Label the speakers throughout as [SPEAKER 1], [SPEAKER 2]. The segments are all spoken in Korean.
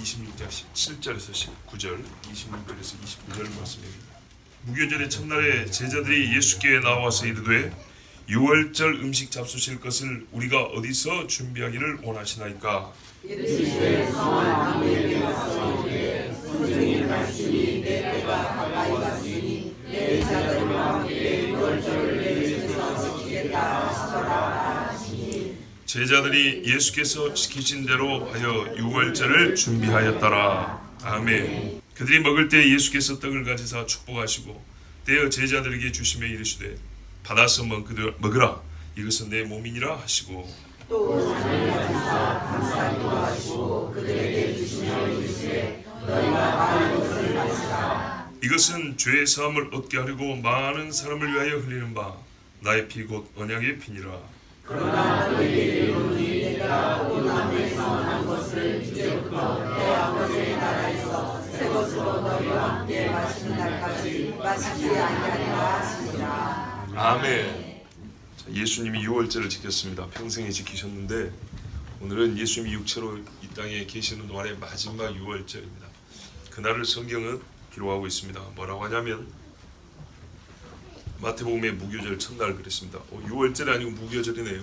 [SPEAKER 1] 26장 17절에서 19절, 26절에서 29절 말씀입니다. 무교절의 첫날에 제자들이 예수께 나와서 이르되 유월절 음식 잡수실 것을 우리가 어디서 준비하기를 원하시나이까?
[SPEAKER 2] 이르시되 성한 아무에게 와서 이르되 선생님 말씀이 내 때가 가까이 왔으니 내 제자들과 함께 유월절을 내 집에서 지키겠다 하시더라 하시니
[SPEAKER 1] 제자들이 예수께서 시키신 대로 하여 유월절을 준비하였더라. 아멘. 그들이 먹을 때 예수께서 떡을 가지사 축복하시고 떼어 제자들에게 주시며 이르시되 받아서 먹으라. 이것은 내 몸이니라 하시고
[SPEAKER 2] 또 잔을 가지사 감사기도 하시고 그들에게 주시며 이르시되 너희가 많은 것을 마시라.
[SPEAKER 1] 이것은 죄의 사함을 얻게 하려고 많은 사람을 위하여 흘리는 바 나의 피 곧 언약의 피니라.
[SPEAKER 2] 그러나 너희에게 이르노니 내가 온 하늘에서 난 것을 이제부터 내 아버지의 나라에서 새 것으로 너희와 함께 마시는 날까지 마시지 아니하리라 하시니라.
[SPEAKER 1] 아멘. 자, 예수님이 유월절을 지켰습니다. 평생에 지키셨는데 오늘은 예수님이 육체로 이 땅에 계시는 동안의 마지막 유월절입니다. 그날을 성경은 기록하고 있습니다. 뭐라고 하냐면 마태복음의 무교절 첫날 그랬습니다. 유월절이 아니고 무교절이네요.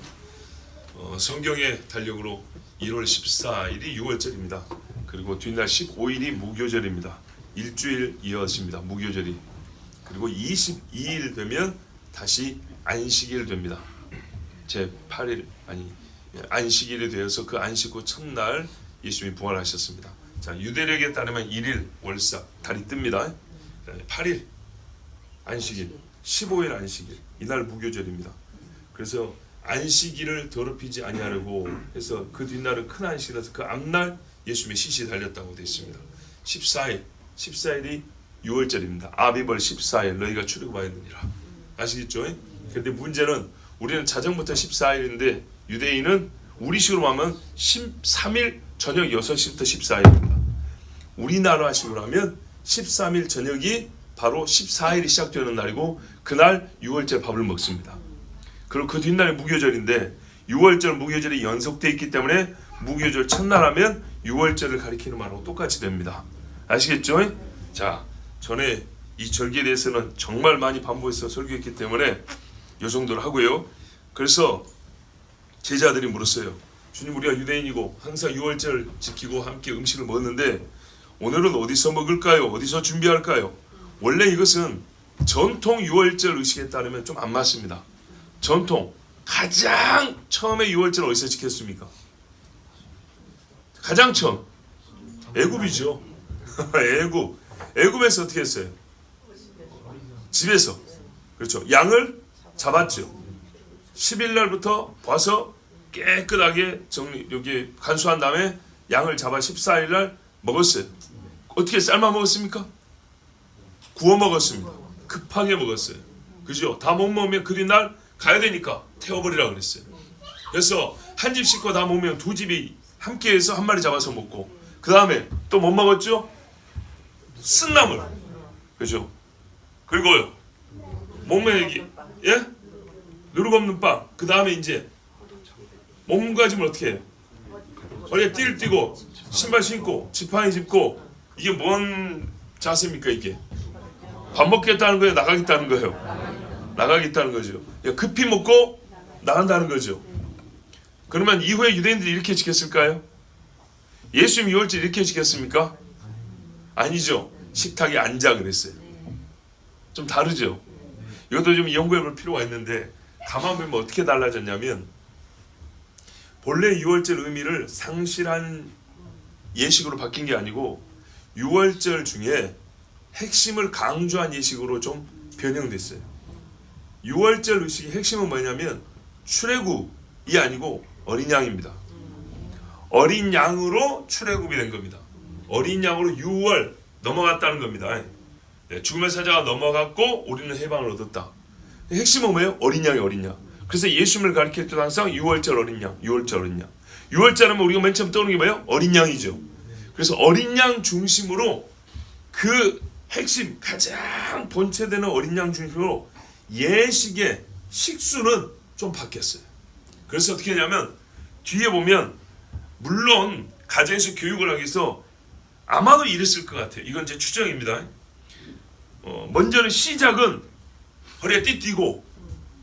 [SPEAKER 1] 성경의 달력으로 1월 14일이 유월절입니다. 그리고 뒷날 15일이 무교절입니다. 일주일 이어집니다. 무교절이. 그리고 22일 되면 다시 안식일 됩니다. 제 8일 안식일이 되어서 그 안식 후 첫날 예수님이 부활하셨습니다. 자, 유대력에 따르면 1일 월사 달이 뜹니다. 8일 안식일, 15일 안식일, 이날 무교절입니다. 그래서 안식일을 더럽히지 아니하려고 해서 그 뒷날은 큰 안식이라서 그 앞날 예수님의 시시 달렸다고 되어 있습니다. 14일이 6월절입니다. 아비벌 14일 너희가 출애굽하였느니라. 아시겠죠? 그런데 문제는 우리는 자정부터 14일인데 유대인은 우리식으로 하면 13일 저녁 6시부터 14일입니다. 우리나라 식으로 하면 13일 저녁이 바로 14일이 시작되는 날이고 그날 6월절 밥을 먹습니다. 그리고 그 뒷날이 무교절인데 6월절 무교절이 연속되어 있기 때문에 무교절 첫날 하면 6월절을 가리키는 말하고 똑같이 됩니다. 아시겠죠? 자, 전에 이 절기에 대해서는 정말 많이 반복해서 설교했기 때문에 이 정도로 하고요. 그래서 제자들이 물었어요. 주님, 우리가 유대인이고 항상 6월절 지키고 함께 음식을 먹었는데 오늘은 어디서 먹을까요? 어디서 준비할까요? 원래 이것은 전통 6월절 의식에 따르면 좀 안 맞습니다. 전통 가장 처음에 6월절 어디서 지켰습니까? 가장 처음 애굽이죠. 애굽에서 어떻게 했어요? 집에서. 그렇죠. 양을 잡았죠. 10일 날부터 와서 깨끗하게 여기 간수한 다음에 양을 잡아 14일 날 먹었어요. 어떻게 삶아 먹었습니까? 구워 먹었습니다. 급하게 먹었어요. 그죠? 다 못 먹으면 그 뒷날 가야 되니까 태워버리라 그랬어요. 그래서 한 집 식구 다 못 먹으면 두 집이 함께해서 한 마리 잡아서 먹고 그 다음에 또 못 먹었죠? 쓴나물. 그죠? 그리고요. 목매기. 예? 누룩 없는 빵. 그 다음에 이제 몸가짐을 어떻게 해요? 허리에 띠를 띠고 신발 신고 지팡이 짚고 이게 뭔 자세입니까 이게? 밥 먹겠다는 거예요? 나가겠다는 거예요? 나가겠다는 거죠. 급히 먹고 나간다는 거죠. 그러면 이후에 유대인들이 이렇게 지켰을까요? 예수님 6월절 이렇게 지켰습니까? 아니죠. 식탁에 앉아 그랬어요. 좀 다르죠. 이것도 좀 연구해 볼 필요가 있는데 가만 보면 어떻게 달라졌냐면 본래 6월절 의미를 상실한 예식으로 바뀐 게 아니고 6월절 중에 핵심을 강조한 예식으로 좀 변형됐어요. 6월절 의식의 핵심은 뭐냐면 출애굽이 아니고 어린 양입니다. 어린 양으로 출애굽이 된 겁니다. 어린 양으로 6월 넘어갔다는 겁니다. 죽음의 사자가 넘어갔고 우리는 해방을 얻었다. 핵심은 뭐예요? 어린 양이 어린 양. 그래서 예수님을 가리킬 때 항상 6월절 어린 양, 6월절 어린 양. 6월절 하면 우리가 맨 처음 떠오르는 게 뭐예요? 어린 양이죠. 그래서 어린 양 중심으로 그 핵심 가장 본체되는 어린 양 중심으로 예식의 식수는 좀 바뀌었어요. 그래서 어떻게 하냐면 뒤에 보면 물론 가정에서 교육을 하기 위해서 아마도 이랬을 것 같아요. 이건 제 추정입니다. 먼저는 시작은 허리에 띠띠고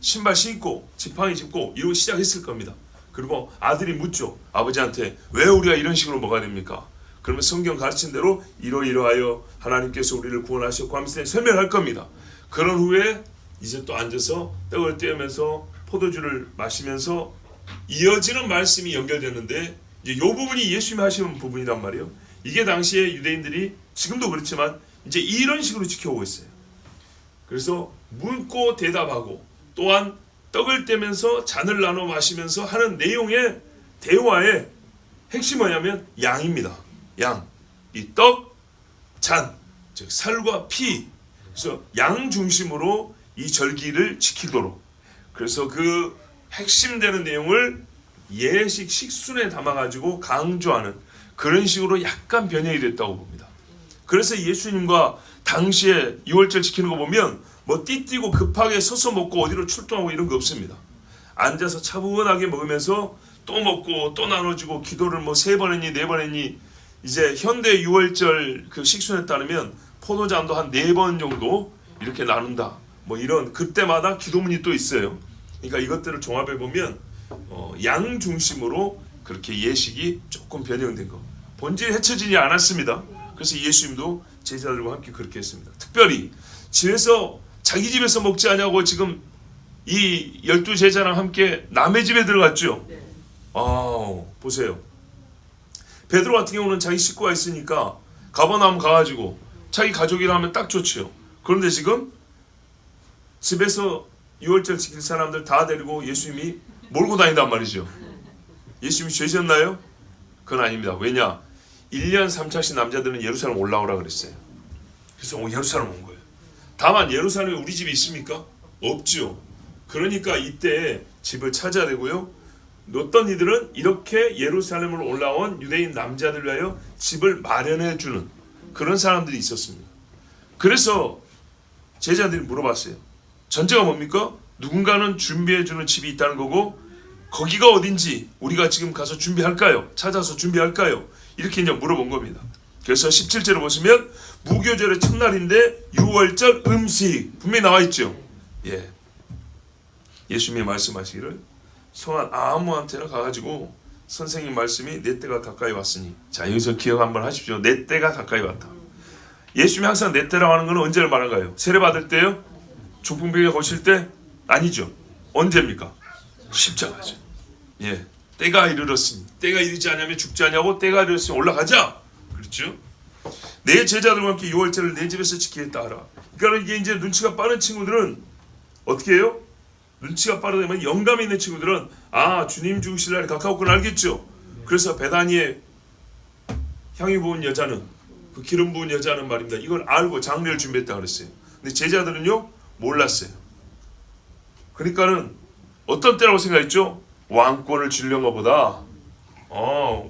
[SPEAKER 1] 신발 신고 지팡이 짚고 이러고 시작했을 겁니다. 그리고 아들이 묻죠. 아버지한테 왜 우리가 이런 식으로 먹어야 됩니까? 그러면 성경 가르친 대로 이러이러하여 하나님께서 우리를 구원하셨고 하면서 설명할 겁니다. 그런 후에 이제 또 앉아서 떡을 떼면서 포도주를 마시면서 이어지는 말씀이 연결되는데 이제 이 부분이 예수님이 하시는 부분이란 말이에요. 이게 당시에 유대인들이 지금도 그렇지만 이제 이런 식으로 지켜오고 있어요. 그래서 묻고 대답하고 또한 떡을 떼면서 잔을 나눠 마시면서 하는 내용의 대화의 핵심이 뭐냐면 양입니다. 양. 이 떡, 잔, 즉 살과 피. 그래서 양 중심으로 이 절기를 지키도록. 그래서 그 핵심되는 내용을 예식 식순에 담아가지고 강조하는 그런 식으로 약간 변형이 됐다고 봅니다. 그래서 예수님과 당시에 유월절 지키는 거 보면 뭐 띠띠고 급하게 서서 먹고 어디로 출동하고 이런 거 없습니다. 앉아서 차분하게 먹으면서 또 먹고 또 나눠주고 기도를 뭐 3번 했니 4번 했니. 이제 현대 유월절 그 식순에 따르면 포도잔도 한 4번 정도 이렇게 나눈다. 뭐 이런 그때마다 기도문이 또 있어요. 그러니까 이것들을 종합해 보면 양 중심으로 그렇게 예식이 조금 변형된 거. 본질이 헤쳐지지 않았습니다. 그래서 예수님도 제자들과 함께 그렇게 했습니다. 특별히 집에서 자기 집에서 먹지 않냐고 지금 이 12제자랑 함께 남의 집에 들어갔죠. 보세요. 베드로 같은 경우는 자기 식구가 있으니까 가버나움 가가지고 자기 가족이라 하면 딱 좋죠. 그런데 지금 집에서 유월절 지킬 사람들 다 데리고 예수님이 몰고 다닌단 말이죠. 예수님이 죄졌나요? 그건 아닙니다. 왜냐? 1년 3차씩 남자들은 예루살렘 올라오라 그랬어요. 그래서 예루살렘 온 거예요. 다만 예루살렘에 우리 집이 있습니까? 없죠. 그러니까 이때 집을 찾아야 되고요. 어떤 이들은 이렇게 예루살렘으로 올라온 유대인 남자들 위하여 집을 마련해 주는 그런 사람들이 있었습니다. 그래서 제자들이 물어봤어요. 전제가 뭡니까? 누군가는 준비해 주는 집이 있다는 거고 거기가 어딘지 우리가 지금 가서 준비할까요? 찾아서 준비할까요? 이렇게 이제 물어본 겁니다. 그래서 17절을 보시면 무교절의 첫날인데 유월절 음식 분명히 나와 있죠. 예. 예수님이 말씀하시기를 성한 아무한테나 가가지고 선생님 말씀이 내 때가 가까이 왔으니. 자, 여기서 기억 한번 하십시오. 내 때가 가까이 왔다. 예수님이 항상 내 때라고 하는 건 언제를 말한가요? 세례 받을 때요? 중풍병에 거실 때? 아니죠. 언제입니까? 십자가죠. 예, 때가 이르렀으니. 때가 이르지 않으면 죽지 않냐고. 때가 이르렀으니 올라가자. 그렇죠? 내 제자들과 함께 유월절을 내 집에서 지키겠다 하라. 그러니까 이게 이제 눈치가 빠른 친구들은 어떻게 해요? 눈치가 빠르다면 영감이 있는 친구들은 주님 죽으실 날이 가까웠구나 알겠죠. 그래서 베다니에 향유 부은 여자는 그 기름 부은 여자는 말입니다. 이걸 알고 장례를 준비했다 그랬어요. 근데 제자들은요 몰랐어요. 그러니까는 어떤 때라고 생각했죠? 왕권을 주려는 것보다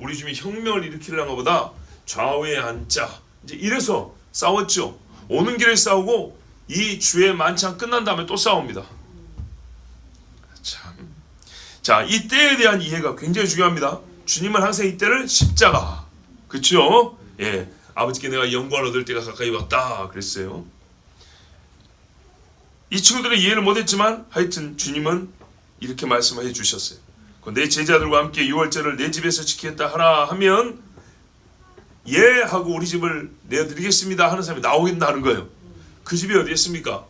[SPEAKER 1] 우리 주님이 혁명을 일으키려는 것보다 좌우에 앉자. 이제 이래서 싸웠죠. 오는 길에 싸우고 이 주의 만찬 끝난 다음에 또 싸웁니다. 참. 자, 이 때에 대한 이해가 굉장히 중요합니다. 주님은 항상 이 때를 십자가. 그렇죠? 예. 아버지께 내가 영광을 얻을 때가 가까이 왔다 그랬어요. 이 친구들은 이해를 못했지만 하여튼 주님은 이렇게 말씀해 주셨어요. 내 제자들과 함께 유월절을 내 집에서 지키겠다 하라 하면 예 하고 우리 집을 내어드리겠습니다 하는 사람이 나오겠다 하는 거예요. 그 집이 어디였습니까?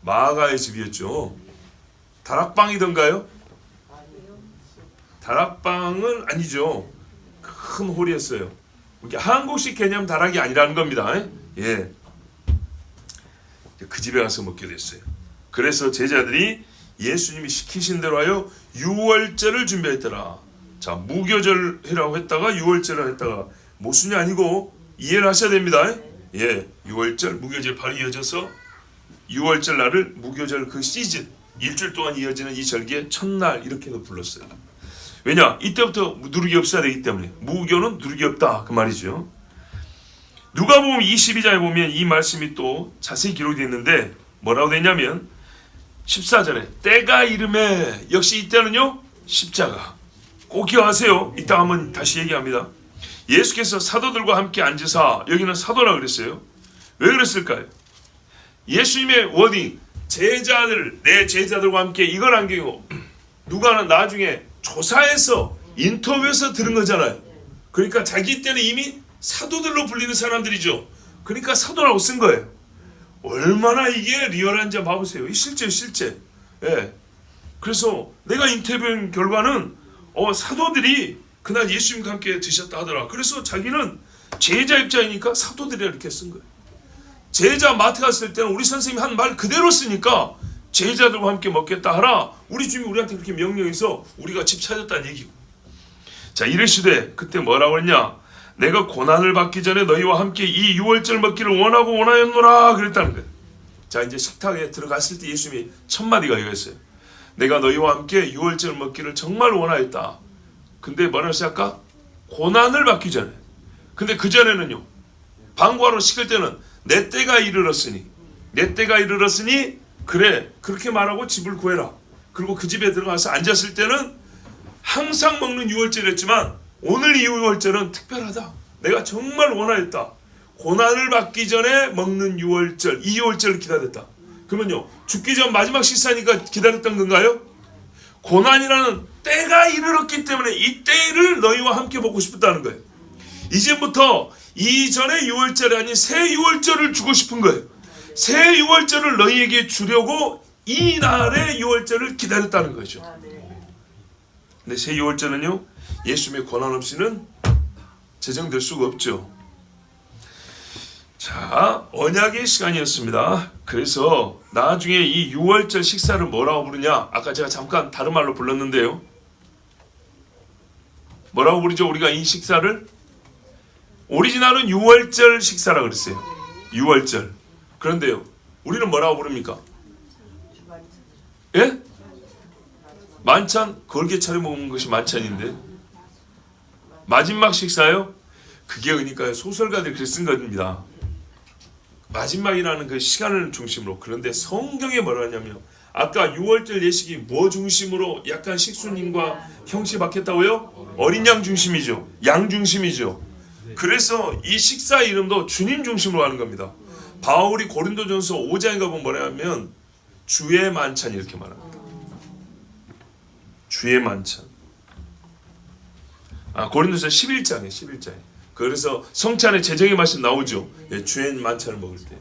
[SPEAKER 1] 마가의 집이었죠. 다락방이던가요? 다락방은 아니죠. 큰 홀이었어요. 한국식 개념 다락이 아니라는 겁니다. 예. 그 집에 가서 먹게 됐어요. 그래서 제자들이 예수님이 시키신 대로 하여 유월절을 준비했더라. 자, 무교절이라고 했다가 유월절을 했다가 모순이 아니고 이해를 하셔야 됩니다. 예, 유월절, 무교절 바로 이어져서 유월절 날을 무교절 그 시즌 일주일 동안 이어지는 이 절기의 첫날 이렇게도 불렀어요. 왜냐? 이때부터 누룩이 없어야 되기 때문에. 무교는 누룩이 없다 그 말이죠. 누가복음 22장에 보면 이 말씀이 또 자세히 기록되어 있는데 뭐라고 되냐면 14절에 때가 이름에 역시 이때는요 십자가. 꼭 기억하세요. 이따 한번 다시 얘기합니다. 예수께서 사도들과 함께 앉으사, 여기는 사도라 그랬어요. 왜 그랬을까요? 예수님의 워딩, 제자들, 내 제자들과 함께, 이걸 안기고 누가는 나중에 조사해서 인터뷰에서 들은 거잖아요. 그러니까 자기 때는 이미 사도들로 불리는 사람들이죠. 그러니까 사도라고 쓴 거예요. 얼마나 이게 리얼한지 봐보세요. 실제. 예. 그래서 내가 인터뷰한 결과는 사도들이 그날 예수님과 함께 드셨다 하더라. 그래서 자기는 제자 입장이니까 사도들이라 이렇게 쓴 거예요. 제자 마트 갔을 때는 우리 선생님이 한 말 그대로 쓰니까 제자들과 함께 먹겠다 하라. 우리 주님이 우리한테 그렇게 명령해서 우리가 집 찾았다는 얘기고. 자, 이르시되, 그때 뭐라고 했냐? 내가 고난을 받기 전에 너희와 함께 이 유월절 먹기를 원하였노라 그랬다는 거예요. 자, 이제 식탁에 들어갔을 때 예수님이 첫 마디가 이거였어요. 내가 너희와 함께 유월절 먹기를 정말 원하였다. 근데 뭐라고 했어요 아까? 고난을 받기 전에. 근데 그 전에는요, 방구하러 시킬 때는 내 때가 이르렀으니 그래, 그렇게 말하고 집을 구해라. 그리고 그 집에 들어가서 앉았을 때는 항상 먹는 유월절이었지만 오늘 이 유월절은 특별하다. 내가 정말 원하였다. 고난을 받기 전에 먹는 유월절, 이 유월절을 기다렸다. 그러면요, 죽기 전 마지막 식사니까 기다렸던 건가요? 고난이라는 때가 이르렀기 때문에 이 때를 너희와 함께 먹고 싶었다는 거예요. 이제부터 이전의 유월절이 아닌 새 유월절을 주고 싶은 거예요. 새 유월절을 너희에게 주려고 이 날의 유월절을 기다렸다는 거죠. 근데 새 유월절은요, 예수님의 권한 없이는 제정될 수가 없죠. 자, 언약의 시간이었습니다. 그래서 나중에 이 유월절 식사를 뭐라고 부르냐? 아까 제가 잠깐 다른 말로 불렀는데요. 뭐라고 부르죠? 우리가 이 식사를? 오리지널은 유월절 식사라고 그랬어요. 유월절. 그런데요, 우리는 뭐라고 부릅니까? 예? 만찬? 걸개 차려 먹는 것이 만찬인데. 마지막 식사요? 그게 그러니까 소설가들이 그렇게 쓴 겁니다. 마지막이라는 그 시간을 중심으로. 그런데 성경에 뭐라 하냐면, 아까 유월절 예식이 뭐 중심으로 약간 식수님과 형식 받겠다고요? 어린 양 중심이죠. 양 중심이죠. 그래서 이 식사 이름도 주님 중심으로 하는 겁니다. 바울이 고린도전서 5장에 가보면 뭐냐면 주의 만찬 이렇게 말합니다. 주의 만찬. 고린도전서 11장에. 그래서 성찬의 제정의 말씀 나오죠. 예, 주의 만찬을 먹을 때.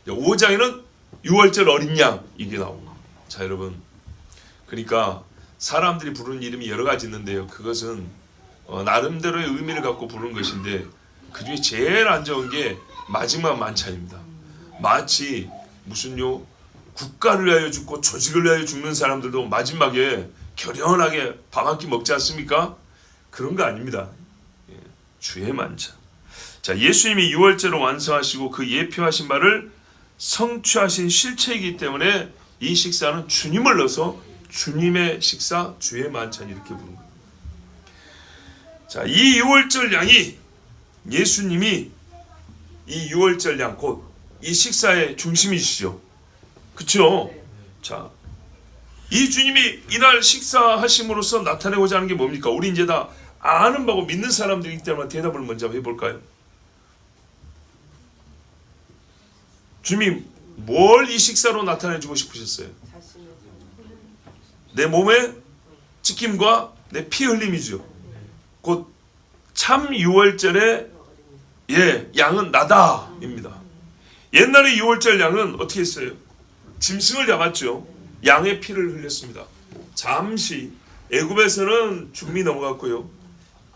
[SPEAKER 1] 5장에는 유월절 어린 양 이게 나오고. 자, 여러분, 그러니까 사람들이 부르는 이름이 여러 가지 있는데요. 그것은 나름대로의 의미를 갖고 부르는 것인데, 그 중에 제일 안 좋은 게 마지막 만찬입니다. 마치 무슨요, 국가를 위하여 죽고 조직을 위하여 죽는 사람들도 마지막에 결연하게 밥 한 끼 먹지 않습니까? 그런 거 아닙니다. 주의 만찬. 자, 예수님이 유월절을 완성하시고 그 예표하신 바를 성취하신 실체이기 때문에 이 식사는 주님을 넣어서 주님의 식사, 주의 만찬 이렇게 부르는 거예요. 자, 이 유월절 양이 예수님이 이 유월절 양 곧 이 식사의 중심이시죠. 그렇죠? 자, 이 주님이 이날 식사하심으로써 나타내고자 하는 게 뭡니까? 우리 이제 다 아는 바고 믿는 사람들이기 때문에 대답을 먼저 해볼까요? 주님이 뭘 이 식사로 나타내주고 싶으셨어요? 내 몸의 찢김과 내 피 흘림이죠. 곧 참 유월절의 양은 나다입니다. 옛날에 유월절 양은 어떻게 했어요? 짐승을 잡았죠. 양의 피를 흘렸습니다. 잠시 애굽에서는 죽음이 넘어갔고요.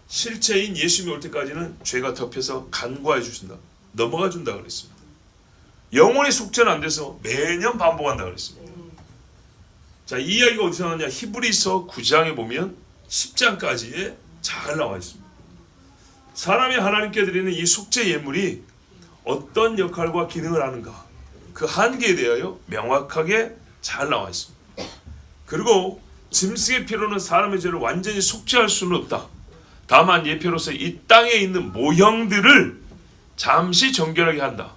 [SPEAKER 1] 실체인 예수님이 올 때까지는 죄가 덮여서 간구해 주신다. 넘어가 준다 그랬습니다. 영원히 속죄는 안 돼서 매년 반복한다 그랬습니다. 자, 이 이야기가 어디서 나왔냐? 히브리서 9장에 보면 10장까지에 잘 나와 있습니다. 사람이 하나님께 드리는 이 속죄 예물이 어떤 역할과 기능을 하는가, 그 한계에 대하여 명확하게 잘 나와 있습니다. 그리고 짐승의 피로는 사람의 죄를 완전히 속죄할 수는 없다. 다만 예표로서 이 땅에 있는 모형들을 잠시 정결하게 한다.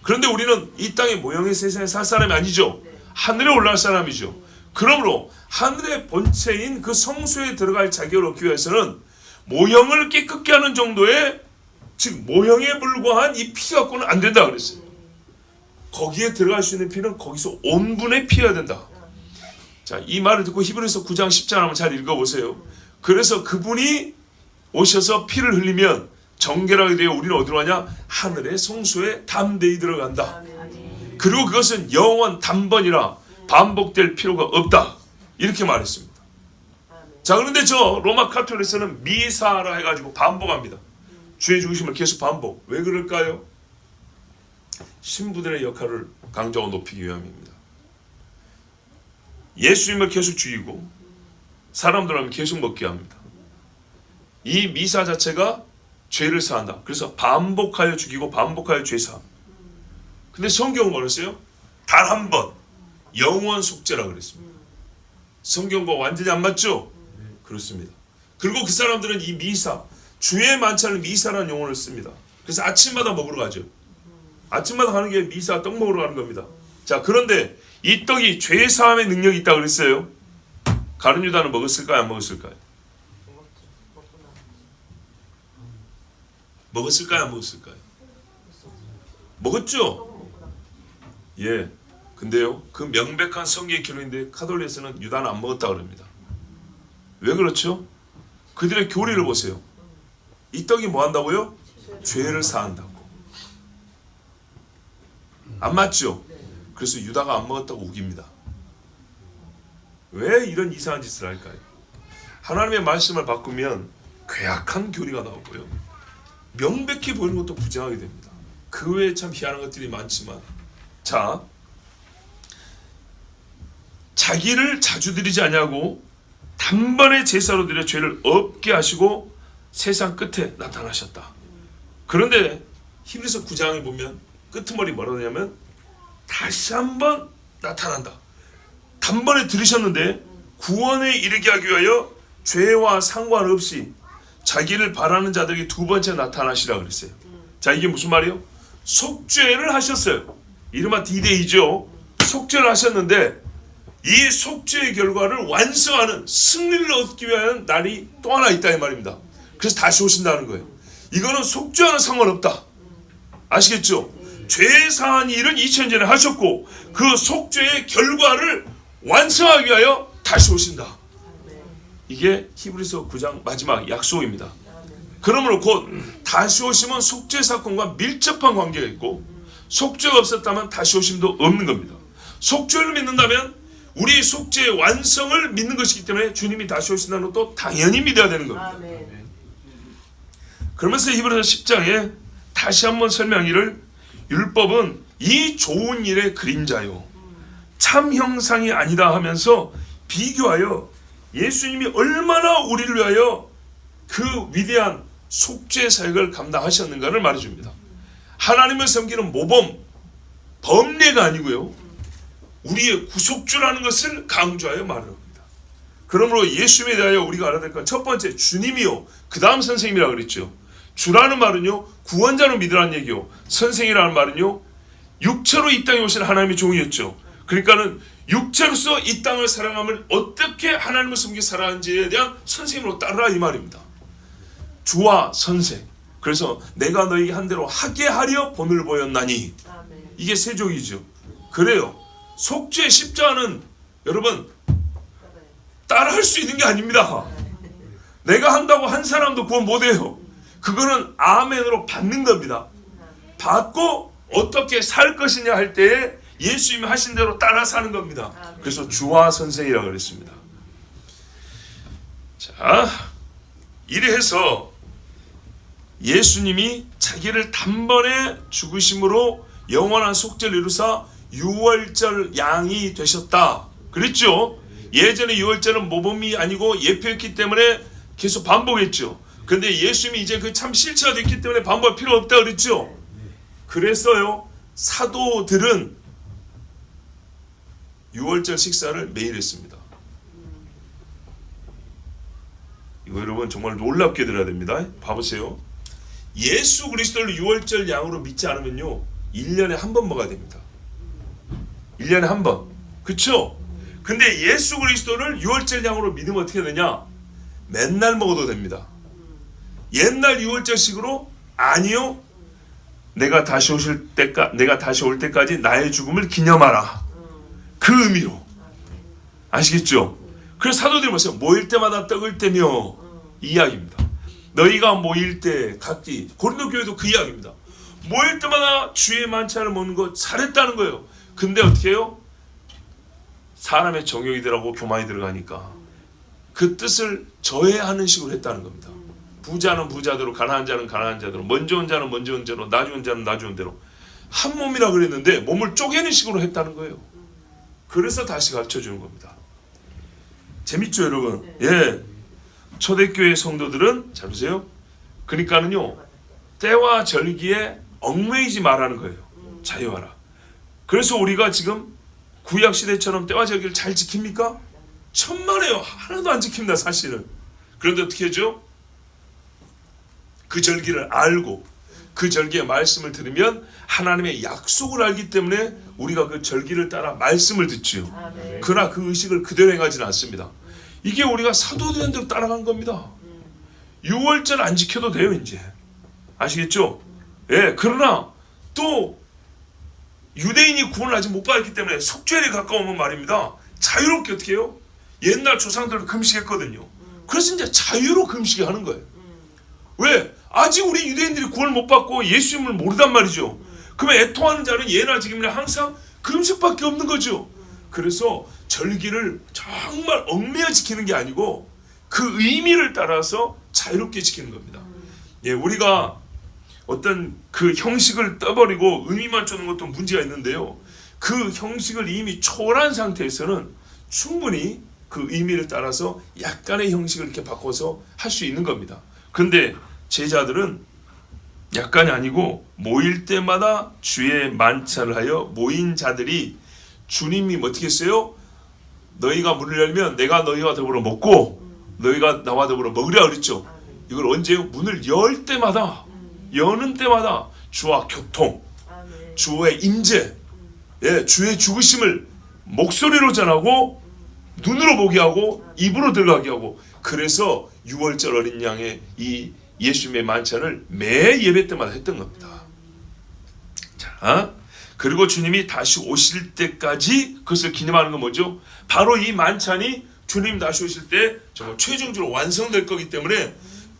[SPEAKER 1] 그런데 우리는 이 땅의 모형의 세상에 살 사람이 아니죠. 하늘에 올라갈 사람이죠. 그러므로 하늘의 본체인 그 성소에 들어갈 자격을 얻기 위해서는 모형을 깨끗게 하는 정도의, 즉 모형에 불과한 이 피 갖고는 안 된다 그랬어요. 거기에 들어갈 수 있는 피는 거기서 온분의 피여야 된다. 자, 이 말을 듣고 히브리서 9장 10장 한번 잘 읽어보세요. 그래서 그분이 오셔서 피를 흘리면 정결하게 되어 우리는 어디로 가냐? 하늘의 성소에 담대히 들어간다. 그리고 그것은 영원 단번이라 반복될 필요가 없다. 이렇게 말했습니다. 자, 그런데 저 로마 카톨릭에서는 미사라 해가지고 반복합니다. 주의 죽으심을 계속 반복. 왜 그럴까요? 신부들의 역할을 강조하고 높이기 위함입니다. 예수님을 계속 죽이고 사람들은 계속 먹게 합니다. 이 미사 자체가 죄를 사한다. 그래서 반복하여 죽이고 반복하여 죄 사함. 근데 성경은 뭐랬어요? 단 한 번 영원 속죄라 그랬습니다. 성경과 완전히 안 맞죠? 그렇습니다. 그리고 그 사람들은 이 미사, 주의 만찬을 미사라는 용어를 씁니다. 그래서 아침마다 먹으러 가죠. 아침마다 가는 게 미사, 떡 먹으러 가는 겁니다. 자, 그런데 이 떡이 죄 사함의 능력이 있다고 그랬어요. 가룟 유다는 먹었을까요? 안 먹었을까요? 먹었을까요? 안 먹었을까요? 먹었죠? 예. 근데요, 그 명백한 성경의 기록인데 카톨릭에서는 유다는 안 먹었다 그럽니다. 왜 그렇죠? 그들의 교리를 보세요. 이 떡이 뭐 한다고요? 죄를 사한다고. 안 맞죠? 그래서 유다가 안 먹었다고 우깁니다. 왜 이런 이상한 짓을 할까요? 하나님의 말씀을 바꾸면 괴악한 교리가 나오고요, 명백히 보이는 것도 부정하게 됩니다. 그 외에 참 희한한 것들이 많지만, 자, 자기를 자주 드리지 아니하고 단번에 제사로 드려 죄를 없게 하시고 세상 끝에 나타나셨다. 그런데 히브리서 9장에 보면 끄트머리 뭐라고 하냐면 다시 한번 나타난다. 단번에 들으셨는데 구원에 이르게 하기 위하여 죄와 상관없이 자기를 바라는 자들에게 두 번째 나타나시라 그랬어요. 자, 이게 무슨 말이에요? 속죄를 하셨어요. 이른바 디데이죠. 속죄를 하셨는데 이 속죄의 결과를 완성하는, 승리를 얻기 위한 날이 또 하나 있다 이 말입니다. 그래서 다시 오신다는 거예요. 이거는 속죄와는 상관없다. 아시겠죠? 죄 사한 일은 2000년 전에 하셨고 그 속죄의 결과를 완성하기 위하여 다시 오신다. 이게 히브리서 9장 마지막 약속입니다. 그러므로 곧 다시 오심은 속죄 사건과 밀접한 관계가 있고, 속죄가 없었다면 다시 오심도 없는 겁니다. 속죄를 믿는다면 우리 속죄의 완성을 믿는 것이기 때문에 주님이 다시 오신다는 것도 당연히 믿어야 되는 겁니다. 그러면서 히브리서 10장에 다시 한번 설명하기를, 율법은 이 좋은 일의 그림자요 참 형상이 아니다 하면서 비교하여 예수님이 얼마나 우리를 위하여 그 위대한 속죄 사역을 감당하셨는가를 말해줍니다. 하나님을 섬기는 모범, 범례가 아니고요, 우리의 구속주라는 것을 강조하여 말합니다. 그러므로 예수님에 대하여 우리가 알아야 될 건 첫 번째, 주님이요, 그 다음 선생님이라고 그랬죠. 주라는 말은요, 구원자로 믿으라는 얘기요, 선생이라는 말은요, 육체로 이 땅에 오신 하나님의 종이었죠. 그러니까는 육체로서 이 땅을 살아가면 어떻게 하나님을 섬기게 살아가는지에 대한 선생님으로 따르라 이 말입니다. 주와 선생. 그래서 내가 너에게 한 대로 하게 하려 본을 보였나니. 이게 세종이죠. 그래요. 속죄 십자가는 여러분 따라할 수 있는 게 아닙니다. 내가 한다고 한 사람도 구원 못해요. 그거는 아멘으로 받는 겁니다. 받고 어떻게 살 것이냐 할 때에 예수님이 하신 대로 따라 사는 겁니다. 그래서 주와 선생이라고 그랬습니다. 자, 이래 해서 예수님이 자기를 단번에 죽으심으로 영원한 속죄를 이루사 유월절 양이 되셨다 그랬죠. 예전에 유월절은 모범이 아니고 예표였기 때문에 계속 반복했죠. 그런데 예수님이 이제 그 참 실체가 됐기 때문에 반복할 필요 없다 그랬죠. 그래서요, 사도들은 유월절 식사를 매일 했습니다. 이거 여러분 정말 놀랍게 들어야 됩니다. 봐보세요. 예수 그리스도를 유월절 양으로 믿지 않으면요, 1년에 한 번 먹어야 됩니다. 1년에 한 번. 그쵸? 근데 예수 그리스도를 유월절 양으로 믿으면 어떻게 되냐? 맨날 먹어도 됩니다. 옛날 유월절식으로? 아니요. 내가 다시 올 때까지 나의 죽음을 기념하라. 그 의미로. 아시겠죠? 그래서 사도들이 뭐였어요? 모일 때마다 떡을 떼며 이 이야기입니다. 너희가 모일 때 각기 고린도 교회도 그 이야기입니다. 모일 때마다 주의 만찬을 먹는 거 잘했다는 거예요. 근데 어떻게 해요? 사람의 정욕이더라고 교만이 들어가니까 그 뜻을 저해하는 식으로 했다는 겁니다. 부자는 부자대로, 가난한 자는 가난한 자대로, 먼저 온 자는 먼저 온 대로, 나중 온 자는 나중 온 대로 한 몸이라 그랬는데 몸을 쪼개는 식으로 했다는 거예요. 그래서 다시 가르쳐주는 겁니다. 재밌죠 여러분? 예. 초대교회 성도들은 잘 보세요. 그러니까는요 때와 절기에 얽매이지 말라는 거예요. 자유하라. 그래서 우리가 지금 구약시대처럼 때와 절기를 잘 지킵니까? 천만에요. 하나도 안 지킵니다 사실은. 그런데 어떻게 하죠? 그 절기를 알고 그 절기의 말씀을 들으면 하나님의 약속을 알기 때문에 우리가 그 절기를 따라 말씀을 듣지요. 그러나 그 의식을 그대로 행하지는 않습니다. 이게 우리가 사도된 대로 따라간 겁니다. 6월절 안 지켜도 돼요 이제. 아시겠죠? 예. 그러나 또 유대인이 구원을 아직 못 받았기 때문에 속죄일에 가까우면 말입니다. 자유롭게 어떻게 해요? 옛날 조상들도 금식했거든요. 그래서 이제 자유로 금식을 하는 거예요. 왜? 아직 우리 유대인들이 구원을 못 받고 예수님을 모르단 말이죠. 그러면 애통하는 자는 예나 지금이나 항상 금식밖에 없는 거죠. 그래서 절기를 정말 얽매여 지키는 게 아니고 그 의미를 따라서 자유롭게 지키는 겁니다. 예, 우리가 어떤 그 형식을 떠버리고 의미만 쫓는 것도 문제가 있는데요. 그 형식을 이미 초월한 상태에서는 충분히 그 의미를 따라서 약간의 형식을 이렇게 바꿔서 할 수 있는 겁니다. 그런데 제자들은 약간이 아니고 모일 때마다 주의 만찬을 하여 모인 자들이 주님이 어떻게 했어요? 너희가 문을 열면 내가 너희와 더불어 먹고 너희가 나와 더불어 먹으라 그랬죠. 이걸 언제요? 문을 열 때마다 여는 때마다 주와 교통, 주의 임재, 예, 주의 죽으심을 목소리로 전하고 눈으로 보게 하고 입으로 들어가게 하고 그래서 6월절 어린 양의 이 예수님의 만찬을 매 예배 때마다 했던 겁니다. 자, 그리고 주님이 다시 오실 때까지 그것을 기념하는 건 뭐죠? 바로 이 만찬이 주님 다시 오실 때 정말 최종적으로 완성될 거기 때문에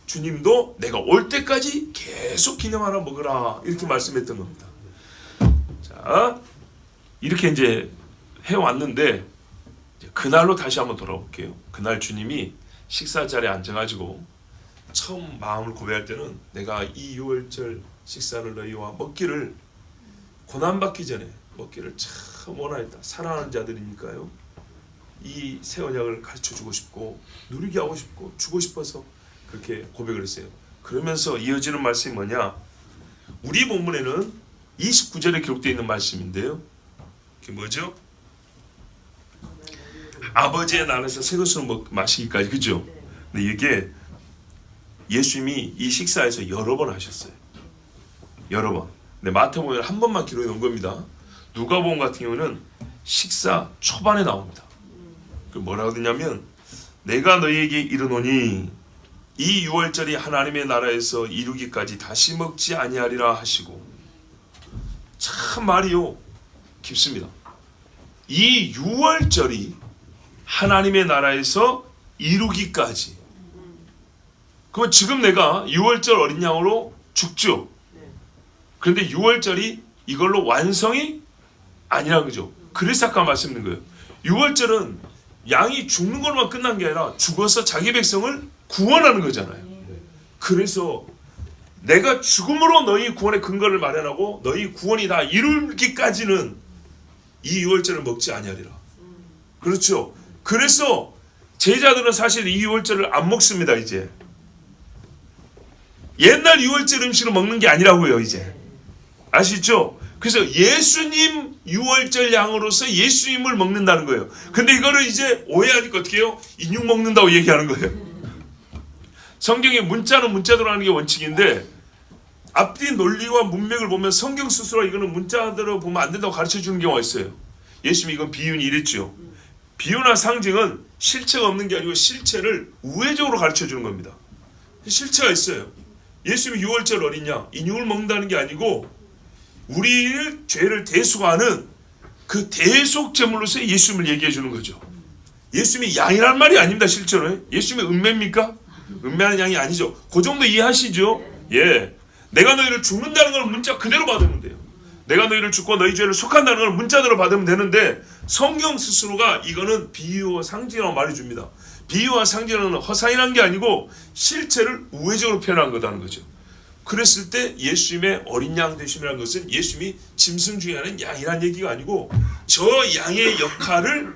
[SPEAKER 1] 주님도 내가 올 때까지 계속 기념하라 먹으라 이렇게 말씀했던 겁니다. 자, 이렇게 이제 해왔는데 그날로 다시 한번 돌아올게요. 그날 주님이 식사 자리에 앉아가지고 처음 마음을 고백할 때는 내가 이 6월절 식사를 너희와 먹기를 고난받기 전에 먹기를 참 원하였다. 사랑하는 자들이니까요. 이 새 언약을 가르쳐주고 싶고 누리게 하고 싶고 주고 싶어서 그렇게 고백을 했어요. 그러면서 이어지는 말씀이 뭐냐? 우리 본문에는 29절에 기록되어 있는 말씀인데요. 그게 뭐죠? 아버지의 나라에서 새 것을 마시기까지, 그죠? 근데 이게 예수님이 이 식사에서 여러 번 하셨어요. 여러 번. 근데 마태복음에 한 번만 기록해 놓은 겁니다. 누가복음 같은 경우는 식사 초반에 나옵니다. 그 뭐라고 되냐면 내가 너희에게 이르노니 이 6월절이 하나님의 나라에서 이루기까지 다시 먹지 아니하리라 하시고 참 말이요 깊습니다. 이 6월절이 하나님의 나라에서 이루기까지. 그럼 지금 내가 6월절 어린 양으로 죽죠. 그런데 6월절이 이걸로 완성이 아니라 그죠. 그래서 아까 말씀드린 거예요. 6월절은 양이 죽는 것만 끝난 게 아니라 죽어서 자기 백성을 구원하는 거잖아요. 그래서 내가 죽음으로 너희 구원의 근거를 마련하고 너희 구원이 다 이루기까지는 이 6월절을 먹지 아니하리라. 그렇죠. 그래서 제자들은 사실 이 6월절을 안 먹습니다. 이제 옛날 6월절 음식을 먹는 게 아니라고요. 이제 아시죠? 그래서 예수님 6월절 양으로서 예수님을 먹는다는 거예요. 근데 이거를 이제 오해하니까 어떻게 해요? 인육 먹는다고 얘기하는 거예요. 성경에 문자는 문자대로 하는 게 원칙인데 앞뒤 논리와 문맥을 보면 성경 스스로 이거는 문자대로 보면 안 된다고 가르쳐 주는 경우가 있어요. 예수님이 이건 비유니 이랬죠. 비유나 상징은 실체가 없는 게 아니고 실체를 우회적으로 가르쳐 주는 겁니다. 실체가 있어요. 예수님이 유월절 어린 양, 인육을 먹는다는 게 아니고 우리를 죄를 대속하는 그 대속 제물로서 예수님을 얘기해 주는 거죠. 예수님이 양이란 말이 아닙니다. 실제로 예수님이 은매입니까? 은매하는 양이 아니죠. 그 정도 이해하시죠? 예, 내가 너희를 죽는다는 걸 문자 그대로 받으면 돼요. 내가 너희를 죽고 너희 죄를 속한다는 걸 문자대로 받으면 되는데 성경 스스로가 이거는 비유와 상징이라고 말해줍니다. 비유와 상징은 허상이란 게 아니고 실체를 우회적으로 표현한 거다는 거죠. 그랬을 때 예수님의 어린 양 되심이라는 것은 예수님이 짐승 중에 하는 양이라는 얘기가 아니고 저 양의 역할을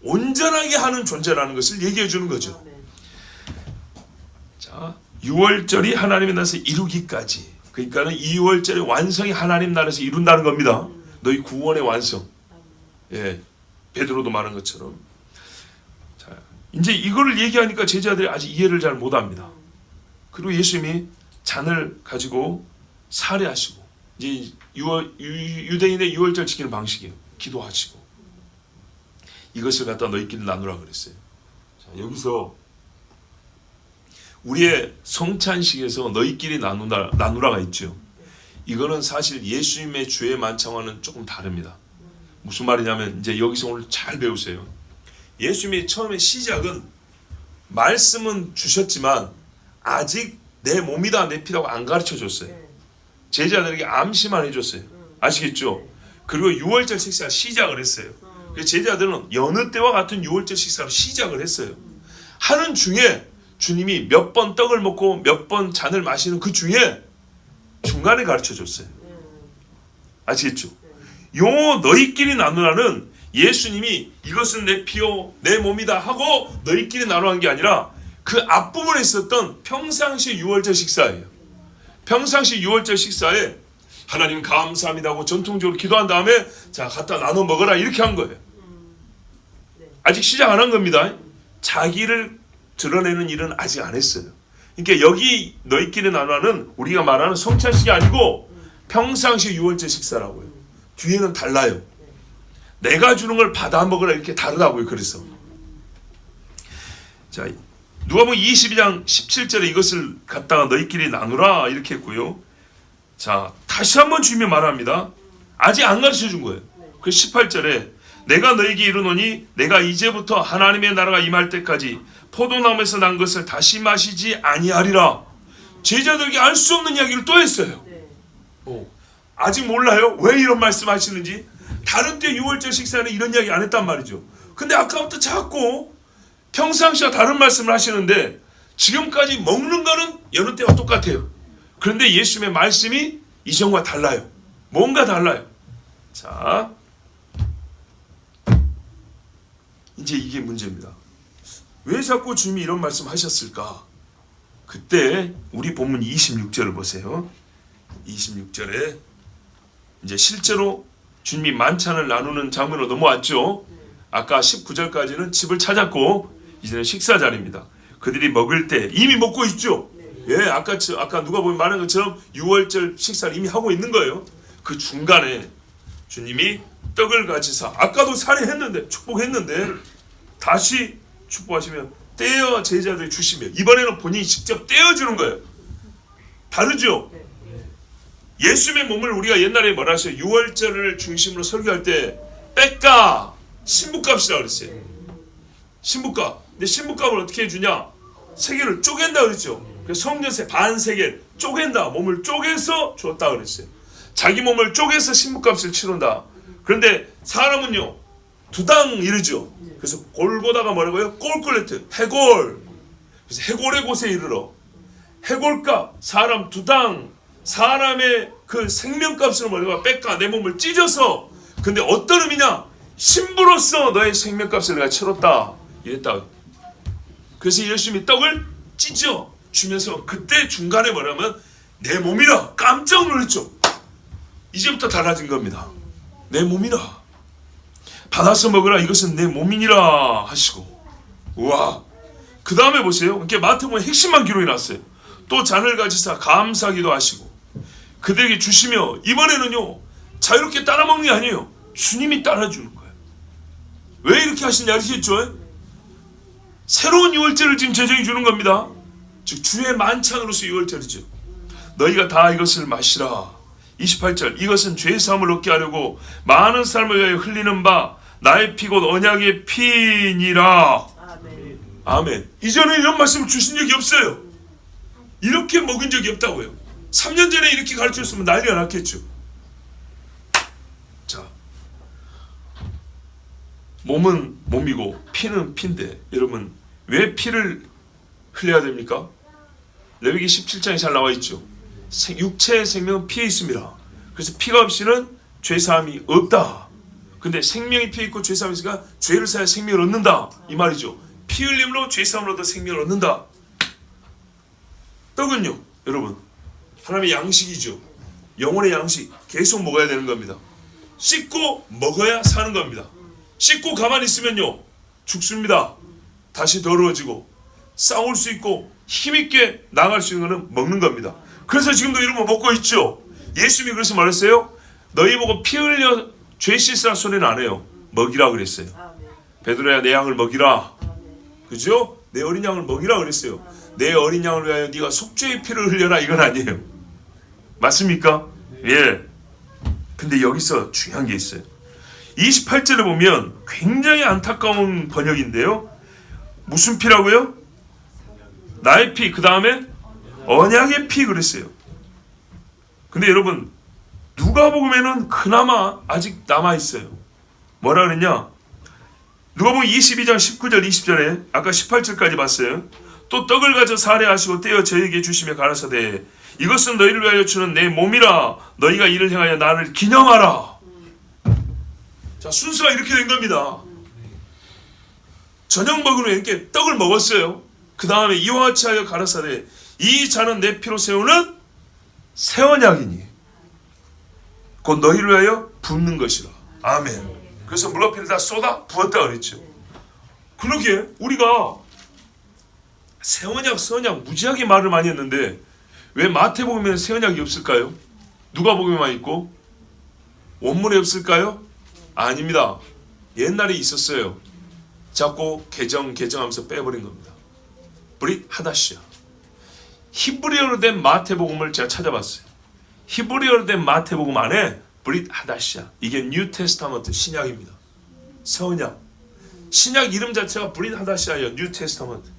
[SPEAKER 1] 온전하게 하는 존재라는 것을 얘기해 주는 거죠. 자, 6월절이 하나님의 나라에서 이루기까지, 그러니까는 2월절의 완성이 하나님 나라에서 이룬다는 겁니다. 너희 구원의 완성. 예, 베드로도 말한 것처럼. 자, 이제 이거를 얘기하니까 제자들이 아직 이해를 잘 못합니다. 그리고 예수님이 잔을 가지고 살해하시고, 이제 유대인의 6월절 지키는 방식이에요. 기도하시고 이것을 갖다 너희끼리 나누라 그랬어요. 자, 여기서 우리의 성찬식에서 너희끼리 나누라가 있죠. 이거는 사실 예수님의 주의 만찬과는 조금 다릅니다. 무슨 말이냐면 이제 여기서 오늘 잘 배우세요. 예수님이 처음에 시작은 말씀은 주셨지만 아직 내 몸이다 내 피라고 안 가르쳐 줬어요. 제자들에게 암시만 해줬어요. 아시겠죠? 그리고 6월절 식사 시작을 했어요. 그래서 제자들은 여느 때와 같은 6월절 식사로 시작을 했어요. 하는 중에 주님이 몇 번 떡을 먹고 몇 번 잔을 마시는 그 중에 중간에 가르쳐 줬어요. 아시겠죠? 요 너희끼리 나누라는 예수님이 이것은 내 피요 내 몸이다 하고 너희끼리 나누는 게 아니라 그 앞부분에 있었던 평상시 6월절 식사예요. 평상시 6월절 식사에 하나님 감사합니다 하고 전통적으로 기도한 다음에 자 갖다 나눠 먹어라 이렇게 한 거예요. 아직 시작 안 한 겁니다. 자기를 드러내는 일은 아직 안 했어요. 그러니까 여기 너희끼리 나누는 우리가 말하는 성찬식이 아니고 평상시 6월절 식사라고요. 뒤에는 달라요. 내가 주는 걸 받아 먹으라 이렇게 다르다고요. 그래서 자 누가복음 22장 17절에 이것을 갖다가 너희끼리 나누라 이렇게 했고요. 자 다시 한번 주님이 말합니다. 아직 안 가르쳐 준 거예요. 그 18절에 내가 너희에게 이르노니 내가 이제부터 하나님의 나라가 임할 때까지 포도나무에서 난 것을 다시 마시지 아니하리라. 제자들에게 알 수 없는 이야기를 또 했어요. 아직 몰라요? 왜 이런 말씀 하시는지. 다른 때 6월절 식사는 이런 이야기 안 했단 말이죠. 근데 아까부터 자꾸 평상시와 다른 말씀을 하시는데 지금까지 먹는 거는 여느 때와 똑같아요. 그런데 예수님의 말씀이 이전과 달라요. 뭔가 달라요. 자, 이제 이게 문제입니다. 왜 자꾸 주님이 이런 말씀 하셨을까? 그때 우리 본문 26절을 보세요. 26절에 이제 실제로 주님이 만찬을 나누는 장면으로 넘어왔죠. 아까 19절까지는 집을 찾았고 이제는 식사 자리입니다. 그들이 먹을 때 이미 먹고 있죠. 예, 아까 누가 보면 말한 것처럼 6월절 식사를 이미 하고 있는 거예요. 그 중간에 주님이 떡을 가지사 아까도 살해했는데 축복했는데 다시 축복하시면 떼어 제자들이 주시면 이번에는 본인이 직접 떼어주는 거예요. 다르죠? 예수님의 몸을 우리가 옛날에 뭐라 하셨어요? 6월절을 중심으로 설교할 때 빽가 신부값이라고 그랬어요. 신부값. 근데 신부값을 어떻게 해주냐? 세겔을 쪼갠다 그랬죠. 그래서 성전세 반세겔 쪼갠다. 몸을 쪼개서 줬다 그랬어요. 자기 몸을 쪼개서 신부값을 치른다. 그런데 사람은요 2당 이르죠. 그래서 골고다가 뭐라고요? 꼴꼴레트 해골. 그래서 해골의 곳에 이르러 해골값 사람 2당 사람의 그 생명값으로 뭐라고 빽가 내 몸을 찢어서. 근데 어떤 의미냐? 신부로서 너의 생명값을 내가 치렀다 이랬다. 그래서 예수님이 떡을 찢어 주면서 그때 중간에 뭐냐면 내 몸이라 깜짝 놀랐죠. 이제부터 달라진 겁니다. 내 몸이라 받아서 먹으라 이것은 내 몸이니라 하시고. 우와. 그 다음에 보세요. 이렇게 마태복음의 핵심만 기록이 났어요. 또 잔을 가지사 감사기도 하시고 그들에게 주시며. 이번에는요 자유롭게 따라 먹는 게 아니에요. 주님이 따라주는 거예요. 왜 이렇게 하시냐 아시겠죠? 새로운 6월절을 지금 제정해 주는 겁니다. 즉 주의 만찬으로서 유월절이죠. 너희가 다 이것을 마시라. 28절 이것은 죄사함을 얻게 하려고 많은 사람을 위하여 흘리는 바 나의 피 곧 언약의 피니라.
[SPEAKER 2] 아멘.
[SPEAKER 1] 아멘. 이전에 이런 말씀을 주신 적이 없어요. 이렇게 먹은 적이 없다고요. 3년 전에 이렇게 가르쳤으면 난리가 났겠죠. 자, 몸은 몸이고 피는 피인데 여러분 왜 피를 흘려야 됩니까? 레위기 17장에 잘 나와 있죠. 육체의 생명은 피에 있습니다. 그래서 피가 없이는 죄사함이 없다. 근데 생명이 피에 있고 죄사함이 있으니까 죄를 사야 생명을 얻는다 이 말이죠. 피 흘림으로 죄사함을 얻어 생명을 얻는다. 떡은요 여러분 하나님의 양식이죠. 영혼의 양식 계속 먹어야 되는 겁니다. 씻고 먹어야 사는 겁니다. 씻고 가만히 있으면요 죽습니다. 다시 더러워지고 싸울 수 있고 힘있게 나갈 수 있는 것은 먹는 겁니다. 그래서 지금도 이런 거 먹고 있죠. 예수님이 그래서 말했어요. 너희 보고 피 흘려 죄 씻으라 소리는 안 해요. 먹이라 그랬어요. 베드로야 내 양을 먹이라. 그죠? 내 어린 양을 먹이라 그랬어요. 내 어린 양을 위하여 네가 속죄의 피를 흘려라 이건 아니에요. 맞습니까? 예. 근데 여기서 중요한 게 있어요. 28절에 보면 굉장히 안타까운 번역인데요. 무슨 피라고요? 나의 피, 그 다음에 언약의 피 그랬어요. 근데 여러분 누가복음에는 그나마 아직 남아있어요. 뭐라 그랬냐? 누가복음 22장 19절 20절에 아까 18절까지 봤어요. 또 떡을 가져 사례하시고 떼어 저에게 주시며 가라사대 이것은 너희를 위하여 주는 내 몸이라 너희가 이를 행하여 나를 기념하라. 자 순서가 이렇게 된 겁니다. 저녁 먹은 후에 이렇게 떡을 먹었어요. 그 다음에 이와 같이 하여 가라사대 이 잔은 내 피로 세우는 새 언약이니 곧 너희를 위하여 붓는 것이라. 아멘. 그래서 물러피를 다 쏟아 부었다 그랬죠. 그러게 우리가 새 언약 새 언약 무지하게 말을 많이 했는데 왜 마태복음에는 새 언약이 없을까요? 누가복음에만 있고 원문에 없을까요? 아닙니다. 옛날에 있었어요. 자꾸 개정하면서 빼버린 겁니다. 브릿 하다시아. 히브리어로 된 마태복음을 제가 찾아봤어요. 히브리어로 된 마태복음 안에 브릿 하다시아. 이게 뉴 테스타먼트 신약입니다. 새 언약. 신약 이름 자체가 브릿 하다시아예요. 뉴 테스타먼트.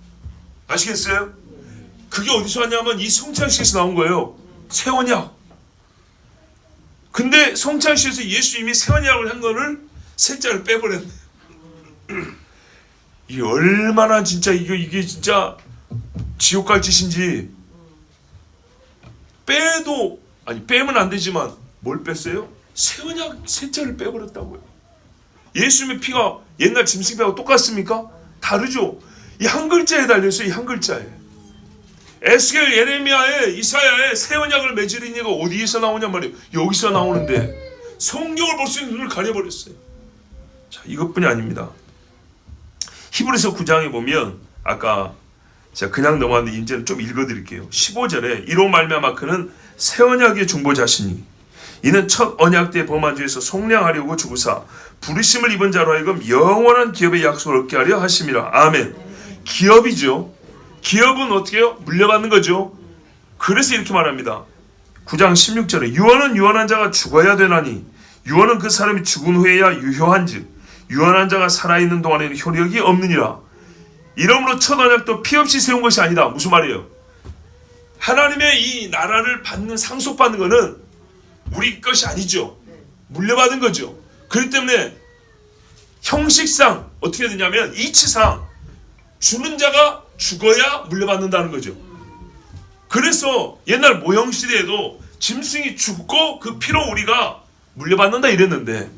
[SPEAKER 1] 아시겠어요? 그게 어디서 왔냐면 이 성찬식에서 나온 거예요. 새 언약. 근데 성찬식에서 예수님이 새 언약을 한 거를 셋자를 빼버렸네. 이게 얼마나 진짜 이게 진짜 지옥 갈 짓인지. 빼면 안 되지만 뭘 뺐어요? 새 언약 셋자를 빼버렸다고요. 예수님의 피가 옛날 짐승피하고 똑같습니까? 다르죠. 이 한 글자에 달려있어요. 이 한 글자에. 에스겔, 예레미야에, 이사야에 새 언약을 맺으리니가 어디에서 나오냐 말이에요. 여기서 나오는데 성경을 볼 수 있는 눈을 가려버렸어요. 자, 이것뿐이 아닙니다. 히브리서 9장에 보면 아까 제가 그냥 넘어갔는데 이제는 좀 읽어드릴게요. 15절에 이로 말미암아 그는 새 언약의 중보자시니 이는 첫 언약 때 범한 죄에서 속량하려고 주구사 부르심을 입은 자로 하여금 영원한 기업의 약속을 얻게 하려 하심이라. 아멘. 기업이죠. 기업은 어떻게 해요? 물려받는 거죠. 그래서 이렇게 말합니다. 9장 16절에 유언은 유언한 자가 죽어야 되나니 유언은 그 사람이 죽은 후에야 유효한즉 유언한 자가 살아있는 동안에는 효력이 없느니라. 이러므로 첫 언약도 피 없이 세운 것이 아니다. 무슨 말이에요? 하나님의 이 나라를 받는 상속받는 것은 우리 것이 아니죠. 물려받은 거죠. 그렇기 때문에 형식상 어떻게 되냐면 이치상 주는 자가 죽어야 물려받는다는 거죠. 그래서 옛날 모형시대에도 짐승이 죽고 그 피로 우리가 물려받는다 이랬는데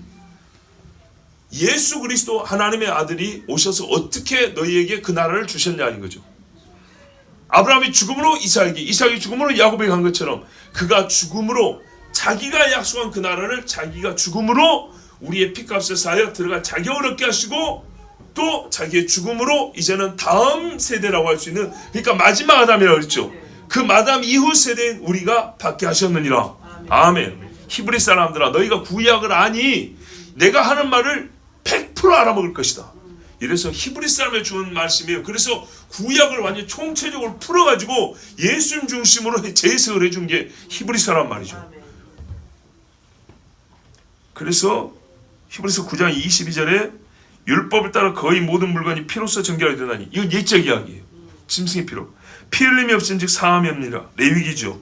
[SPEAKER 1] 예수 그리스도 하나님의 아들이 오셔서 어떻게 너희에게 그 나라를 주셨냐는 거죠. 아브라함이 죽음으로 이삭에게, 이삭이 죽음으로 야곱에게 간 것처럼 그가 죽음으로 자기가 약속한 그 나라를 자기가 죽음으로 우리의 피값을 쌓여 들어갈 자격을 얻게 하시고 또 자기의 죽음으로 이제는 다음 세대라고 할 수 있는, 그러니까 마지막 아담이라고 그랬죠. 그 마담 이후 세대인 우리가 받게 하셨느니라. 아멘. 히브리 사람들아 너희가 구약을 아니 내가 하는 말을 100% 알아먹을 것이다. 이래서 히브리 사람에 주는 말씀이에요. 그래서 구약을 완전 총체적으로 풀어가지고 예수님 중심으로 재해석을 해준 게 히브리 사람 말이죠. 그래서 히브리서 9장 22절에 율법을 따라 거의 모든 물건이 피로써 정결하게 되나니, 이건 옛적 이야기예요. 짐승의 피로. 피 흘림이 없은즉 사함이 없느니라. 레위기죠.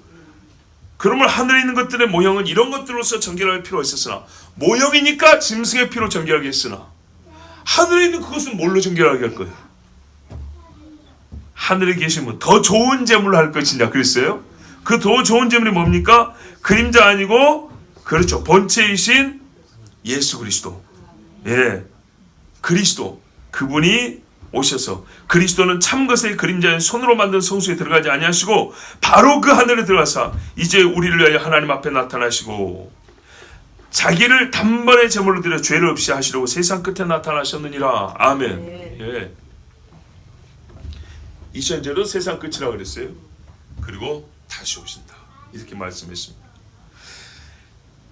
[SPEAKER 1] 그러면 하늘에 있는 것들의 모형은 이런 것들로서 정결할 필요가 있었으나, 모형이니까 짐승의 피로 정결하게 했으나, 하늘에 있는 그것은 뭘로 정결하게 할 거예요? 하늘에 계시면 더 좋은 제물로 할 것이냐 그랬어요. 그 더 좋은 제물이 뭡니까? 그림자 아니고, 그렇죠, 본체이신 예수 그리스도. 예, 그리스도, 그분이 오셔서, 그리스도는 참 것의 그림자인 손으로 만든 성소에 들어가지 아니하시고 바로 그 하늘에 들어가사 이제 우리를 위하여 하나님 앞에 나타나시고 자기를 단번에 제물로 드려 죄를 없이 하시려고 세상 끝에 나타나셨느니라. 아멘. 예. 이천제로 세상 끝이라고 그랬어요. 그리고 다시 오신다, 이렇게 말씀했습니다.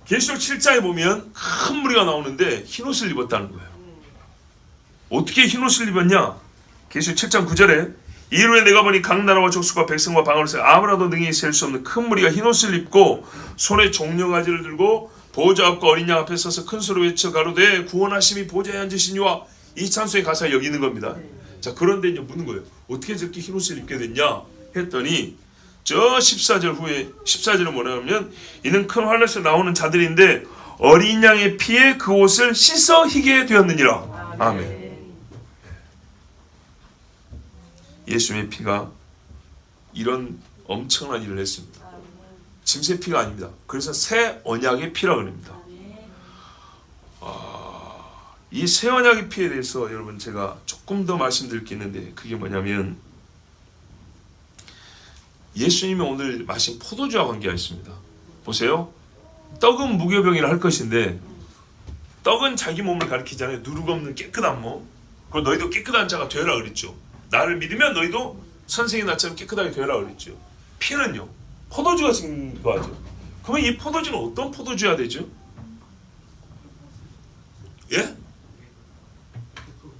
[SPEAKER 1] 계시록 7장에 보면 큰 무리가 나오는데 흰옷을 입었다는 거예요. 어떻게 흰옷을 입었냐? 계시록 7장 9절에 이후에 내가 보니 각 나라와 족속과 백성과 방언을 아무라도 능히 셀 수 없는 큰 무리가 흰옷을 입고 손에 종려가지를 들고 보좌 앞과 어린 양 앞에 서서 큰 소리로 외쳐 가로되 구원하심이 보좌에 앉으시니와 이 찬송의 가사에 여기 있는 겁니다. 자, 그런데 이제 묻는 거예요. 어떻게 저렇게 흰옷을 입게 됐냐 했더니 저 14절 후에 14절은 뭐냐면 이는 큰 환란에서 나오는 자들인데 어린 양의 피에 그 옷을 씻어 희게 되었느니라. 아멘. 예수님의 피가 이런 엄청난 일을 했습니다. 짐승의 피가 아닙니다. 그래서 새 언약의 피라고 합니다. 이 새 언약의 피에 대해서 여러분 제가 조금 더 말씀드릴 게 있는데, 그게 뭐냐면 예수님이 오늘 마신 포도주와 관계가 있습니다. 보세요. 떡은 무교병이라 할 것인데, 떡은 자기 몸을 가리키잖아요. 누룩 없는 깨끗한 몸. 그리고 너희도 깨끗한 자가 되어라 그랬죠. 나를 믿으면 너희도 선생이 나처럼 깨끗하게 되어라 그랬죠. 피는요, 포도주가 증거하죠. 그러면 이 포도주는 어떤 포도주야 되죠? 예?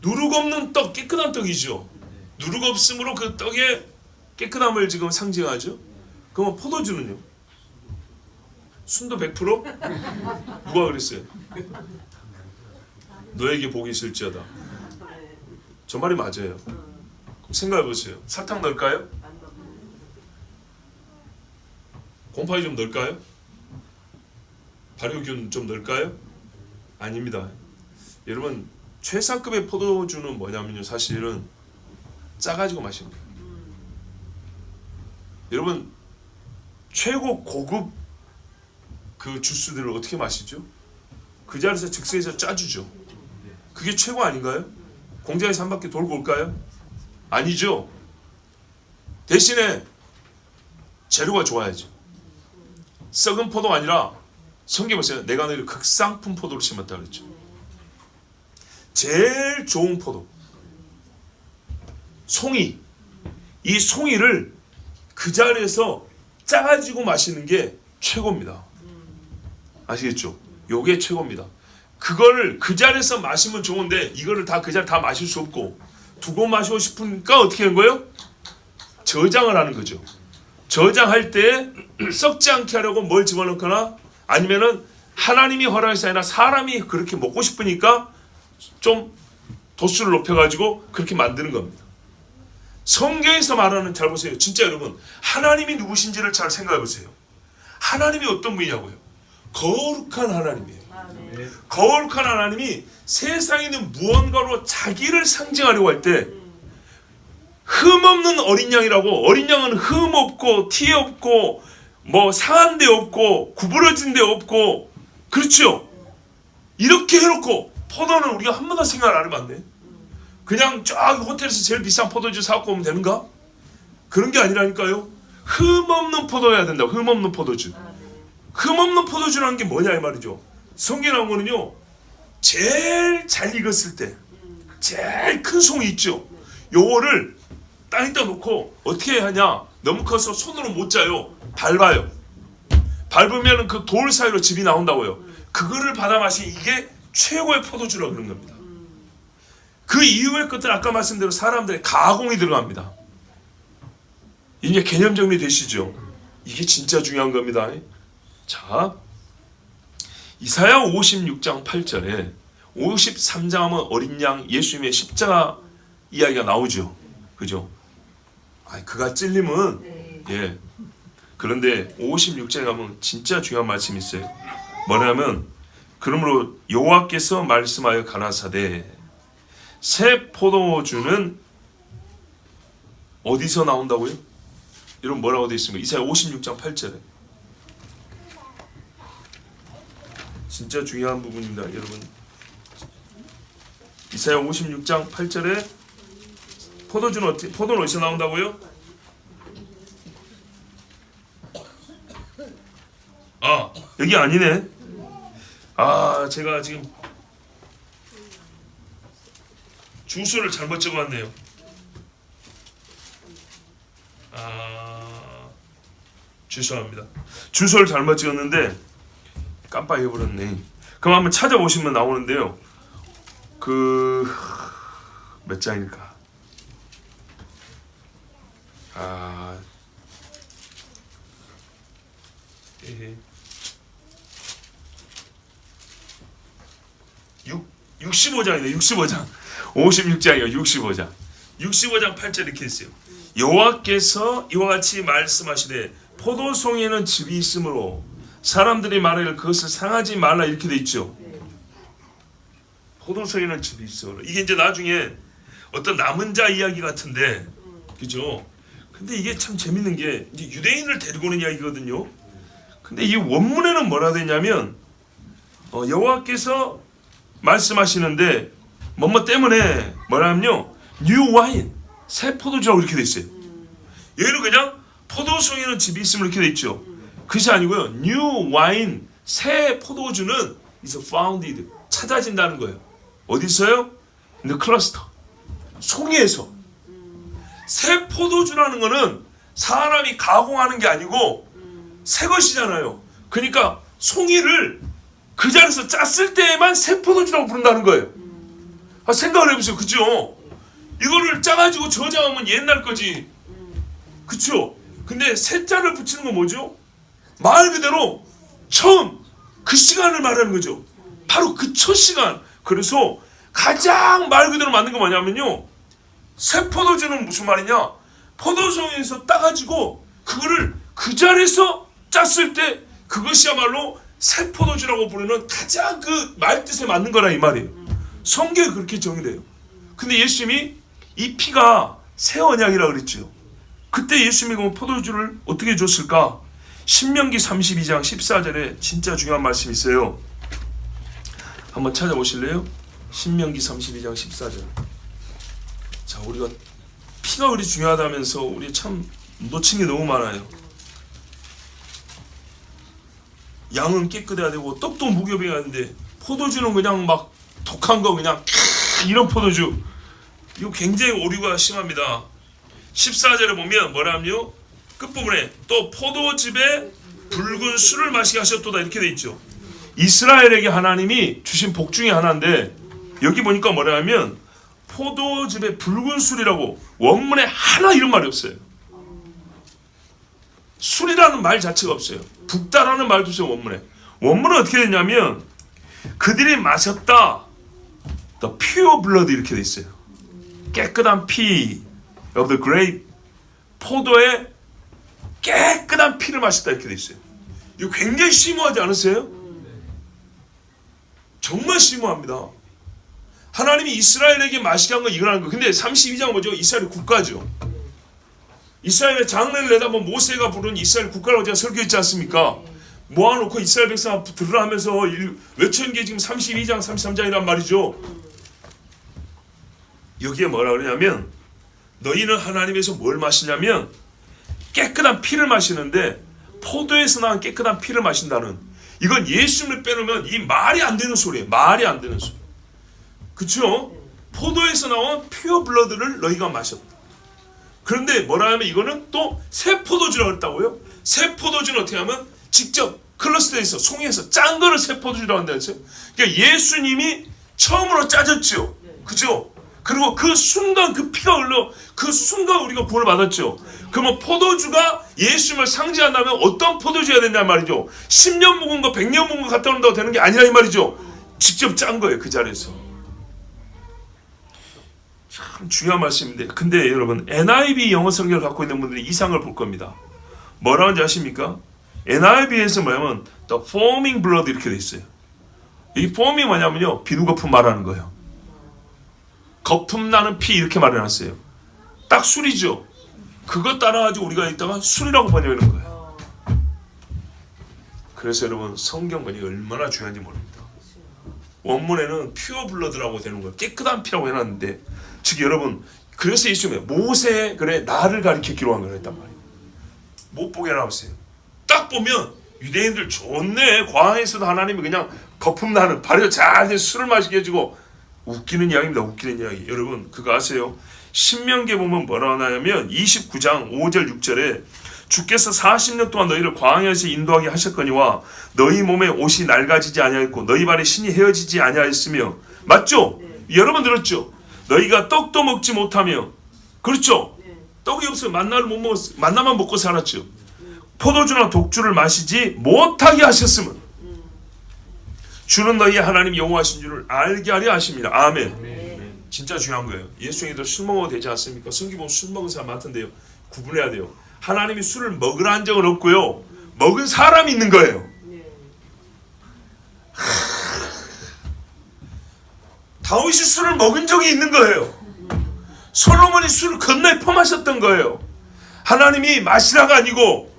[SPEAKER 1] 누룩 없는 떡, 깨끗한 떡이죠. 누룩 없음으로 그 떡의 깨끗함을 지금 상징하죠. 그러면 포도주는요? 순도 100%? 누가 그랬어요? 너에게 복이 있을지어다. 저 말이 맞아요. 생각해보세요. 설탕 넣을까요? 곰팡이 좀 넣을까요? 발효균 좀 넣을까요? 아닙니다. 여러분, 최상급의 포도주는 뭐냐면요, 사실은 짜가지고 마시는 거예요. 여러분, 최고 고급 그 주스들을 어떻게 마시죠? 그 자리에서 즉석에서 짜주죠. 그게 최고 아닌가요? 공장에서 한 바퀴 돌고 올까요? 아니죠. 대신에 재료가 좋아야죠. 썩은 포도가 아니라, 성경에 보세요. 내가 너희를 극상품 포도로 심었다 그랬죠. 제일 좋은 포도, 송이. 이 송이를 그 자리에서 짜가지고 마시는 게 최고입니다. 아시겠죠? 요게 최고입니다. 그거를 그 자리에서 마시면 좋은데 이거를 다 그 자리에 다 마실 수 없고 두고 마시고 싶으니까 어떻게 하는 거예요? 저장을 하는 거죠. 저장할 때 썩지 않게 하려고 뭘 집어넣거나, 아니면은 하나님이 허락해서 아니라 사람이 그렇게 먹고 싶으니까 좀 도수를 높여가지고 그렇게 만드는 겁니다. 성경에서 말하는, 잘 보세요. 진짜 여러분, 하나님이 누구신지를 잘 생각해 보세요. 하나님이 어떤 분이냐고요? 거룩한 하나님이에요. 거룩한 하나님이 세상에 있는 무언가로 자기를 상징하려고 할 때 흠없는 어린 양이라고. 어린 양은 흠 없고 티 없고 뭐 상한 데 없고 구부러진 데 없고, 그렇죠? 이렇게 해놓고 포도는 우리가 한 번도 생각 안 해봤네. 그냥 쫙 호텔에서 제일 비싼 포도주 사갖고 오면 되는가? 그런 게 아니라니까요. 흠 없는 포도여야 된다고. 흠 없는 포도주. 흠 없는 포도주라는 게 뭐냐 이 말이죠. 성경에 나온 거는요, 제일 잘 익었을 때 제일 큰 송이 있죠. 요거를 땅에다 놓고 어떻게 하냐, 너무 커서 손으로 못 짜요. 밟아요. 밟으면 그 돌 사이로 즙이 나온다고요. 그거를 받아 마시면 이게 최고의 포도주라고 그런 겁니다. 그 이후의 것들 아까 말씀대로 사람들의 가공이 들어갑니다. 이제 개념 정리 되시죠? 이게 진짜 중요한 겁니다. 자, 이사야 56장 8절에 53장 하면 어린 양 예수님의 십자가 이야기가 나오죠. 그죠? 그가 찔림은 예. 그런데 56장에 가면 진짜 중요한 말씀이 있어요. 뭐냐면 그러므로 여호와께서 말씀하여 가라사대 새 포도주는 어디서 나온다고요? 여러분 뭐라고 되어 있습니까? 이사야 56장 8절에 진짜 중요한 부분입니다. 여러분 이사야 56장 8절에 포도주는 어디서 나온다고요? 여기 아니네. 제가 지금 주소를 잘못 적어왔네요. 죄송합니다. 주소를 잘못 찍었는데 깜빡 잊어버렸네. 그럼 한번 찾아보시면 나오는데요. 몇 장일까? 65장이네. 65장 56장이요. 65장 8절 이렇게 있어요. 여호와께서 이와 같이 말씀하시되 포도송이에는 즙이 있으므로 사람들이 말하기를 그것을 상하지 말라 이렇게 돼 있죠. 포도송이에는 즙이 있어. 이게 이제 나중에 어떤 남은 자 이야기 같은데, 그죠? 근데 이게 참 재밌는 게 이제 유대인을 데리고 오는 이야기거든요. 근데 이 원문에는 뭐라 되냐면 여호와께서 말씀하시는데 뭐뭐 때문에 뭐라면요 뉴 와인 새 포도주라고 이렇게 돼 있어요. 얘는 그냥 포도송이는 즙이 있으면 이렇게 돼 있죠. 그것이 아니고요 뉴 와인 새 포도주는 is founded 찾아진다는 거예요. 어디서요? in the cluster 송이에서. 새 포도주라는 거는 사람이 가공하는 게 아니고 새 것이잖아요. 그러니까 송이를 그 자리에서 짰을 때에만 새 포도주라고 부른다는 거예요. 생각을 해보세요. 그죠? 이거를 짜가지고 저장하면 옛날 거지. 그쵸? 근데 새 자를 붙이는 건 뭐죠? 말 그대로 처음 그 시간을 말하는 거죠. 바로 그 첫 시간. 그래서 가장 말 그대로 맞는 거 뭐냐면요 새 포도주는 무슨 말이냐, 포도송이에서 따가지고 그거를 그 자리에서 짰을 때 그것이야말로 새 포도주라고 부르는 가장 그 말 뜻에 맞는 거라 이 말이에요. 성경이 그렇게 정의를 해요. 근데 예수님이 이 피가 새 언약이라고 그랬죠. 그때 예수님이 그럼 포도주를 어떻게 줬을까? 신명기 32장 14절에 진짜 중요한 말씀이 있어요. 한번 찾아보실래요? 신명기 32장 14절. 자, 우리가 피가 우리 중요하다면서 우리 참 놓친 게 너무 많아요. 양은 깨끗해야 되고 떡도 무교병해야 하는데 포도주는 그냥 막 독한 거 그냥 이런 포도주, 이거 굉장히 오류가 심합니다. 14절에 보면 뭐라면요 끝부분에 또 포도즙에 붉은 술을 마시게 하셨도다 이렇게 돼 있죠. 이스라엘에게 하나님이 주신 복 중에 하나인데 여기 보니까 뭐라면 포도즙에 붉은 술이라고 원문에 하나 이런 말이 없어요. 술이라는 말 자체가 없어요. 붓다라는 말도 없어요. 원문은 어떻게 되냐면 그들이 마셨다 the pure blood 이렇게 돼 있어요. 깨끗한 피 of the grape, 포도의 깨끗한 피를 마셨다 이렇게 돼 있어요. 이거 굉장히 심오하지 않으세요? 정말 심오합니다. 하나님이 이스라엘에게 마시게 한 건 이거라는 거. 근데 32장 뭐죠? 이스라엘 국가죠. 이스라엘의 장래를 내다본 모세가 부른 이스라엘 국가라고 제가 설교했지 않습니까? 모아놓고 이스라엘 백성 들으라 하면서 외친 게 지금 32장 33장이란 말이죠. 여기에 뭐라 그러냐면 너희는 하나님에서 뭘 마시냐면 깨끗한 피를 마시는데 포도에서 나온 깨끗한 피를 마신다는, 이건 예수님을 빼놓으면 이 말이 안 되는 소리예요. 말이 안 되는 소리. 그쵸? 포도에서 나온 퓨어 블러드를 너희가 마셨다. 그런데 뭐라 하면 이거는 또 새 포도주라고 했다고요? 새 포도주는 어떻게 하면 직접 클러스터에서 송이에서 짠 거를 새 포도주라고 한다 했어요. 그러니까 예수님이 처음으로 짜졌죠. 그죠? 그리고 그 순간 그 피가 흘러 그 순간 우리가 구원을 받았죠. 그러면 포도주가 예수님을 상징한다면 어떤 포도주여야 된단 말이죠. 10년 묵은 거 100년 묵은 거 갖다 놓는다고 되는 게 아니라 이 말이죠. 직접 짠 거예요. 그 자리에서. 참 중요한 말씀인데, 근데 여러분 NIV 영어 성경을 갖고 있는 분들이 이상을 볼 겁니다. 뭐라고 하는지 아십니까? NIV에서 뭐냐면 The foaming blood 이렇게 돼 있어요. 이 foam이 뭐냐면요, 비누거품 말하는 거예요. 거품 나는 피 이렇게 말해놨어요. 딱 술이죠. 그거 따라가지고 우리가 있다가 술이라고 번역하는 거예요. 그래서 여러분 성경 번역이 얼마나 중요한지 모릅니다. 원문에는 퓨어 블러드라고 되는 거예요. 깨끗한 피라고 해놨는데, 즉 여러분 그래서 예수님이 모세 그래 나를 가리켜 기록한 걸 했단 말이에요. 못 보게 해놨어요. 딱 보면 유대인들 좋네. 광야에서도 하나님이 그냥 거품 나는 발효 잘 된 술을 마시게 해주고. 웃기는 이야기입니다. 웃기는 이야기. 여러분 그거 아세요? 신명기에 보면 뭐라고 하냐면 29장 5절 6절에 주께서 40년 동안 너희를 광야에서 인도하게 하셨거니와 너희 몸에 옷이 낡아지지 아니하였고 너희 발에 신이 헤어지지 아니하였으며, 맞죠? 여러분 들었죠? 너희가 떡도 먹지 못하며, 그렇죠? 떡이 없으면 만나를 못 먹었어. 만나만 먹고 살았죠. 포도주나 독주를 마시지 못하게 하셨으면 주는 너희 하나님 여호와신 줄을 알게 하려 하십니다. 아멘. 진짜 중요한 거예요. 예수님도 술 먹어도 되지 않습니까? 성경 보면 술 먹은 사람 많던데요. 구분해야 돼요. 하나님이 술을 먹으라 한 적은 없고요. 먹은 사람이 있는 거예요. 다윗이 술을 먹은 적이 있는 거예요. 솔로몬이 술을 건너에 퍼마셨던 거예요. 하나님이 마시라가 아니고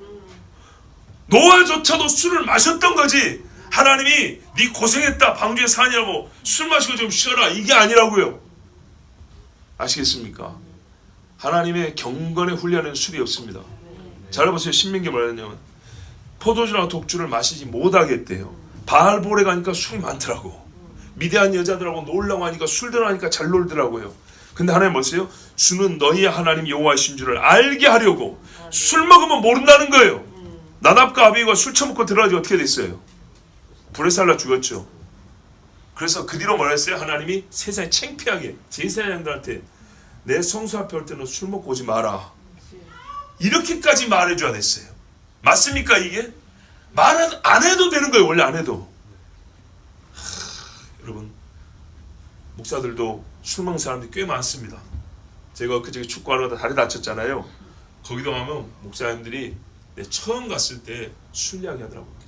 [SPEAKER 1] 노아조차도 술을 마셨던 거지. 하나님이 네 고생했다 방주에 사냐고 술 마시고 좀 쉬어라 이게 아니라고요. 아시겠습니까? 하나님의 경건의 훈련에는 술이 없습니다. 잘 보세요. 신명기 뭐였냐면 포도주나 독주를 마시지 못하겠대요. 바알볼에 가니까 술이 많더라고. 미디안 여자들하고 놀라고 하니까 술 들어가니까 잘 놀더라고요. 근데 하나님 뭐세요? 주는 너희의 하나님 여호와이신 줄을 알게 하려고. 술 먹으면 모른다는 거예요. 나답과 아비후가 술 처먹고 들어가지고 어떻게 됐어요? 불에 살라 죽었죠. 그래서 그 뒤로 뭐라 했어요? 하나님이 세상에 창피하게 제사장들한테 내 성수 앞에 올 때는 술 먹고 오지 마라. 이렇게까지 말해줘야 됐어요. 맞습니까 이게? 말 안 해도 되는 거예요. 원래 안 해도. 여러분 목사들도 술 먹는 사람들이 꽤 많습니다. 제가 그저께 축구하러 가다 다리 다쳤잖아요. 거기도 가면 목사님들이 내 처음 갔을 때 술 이야기 하더라고요.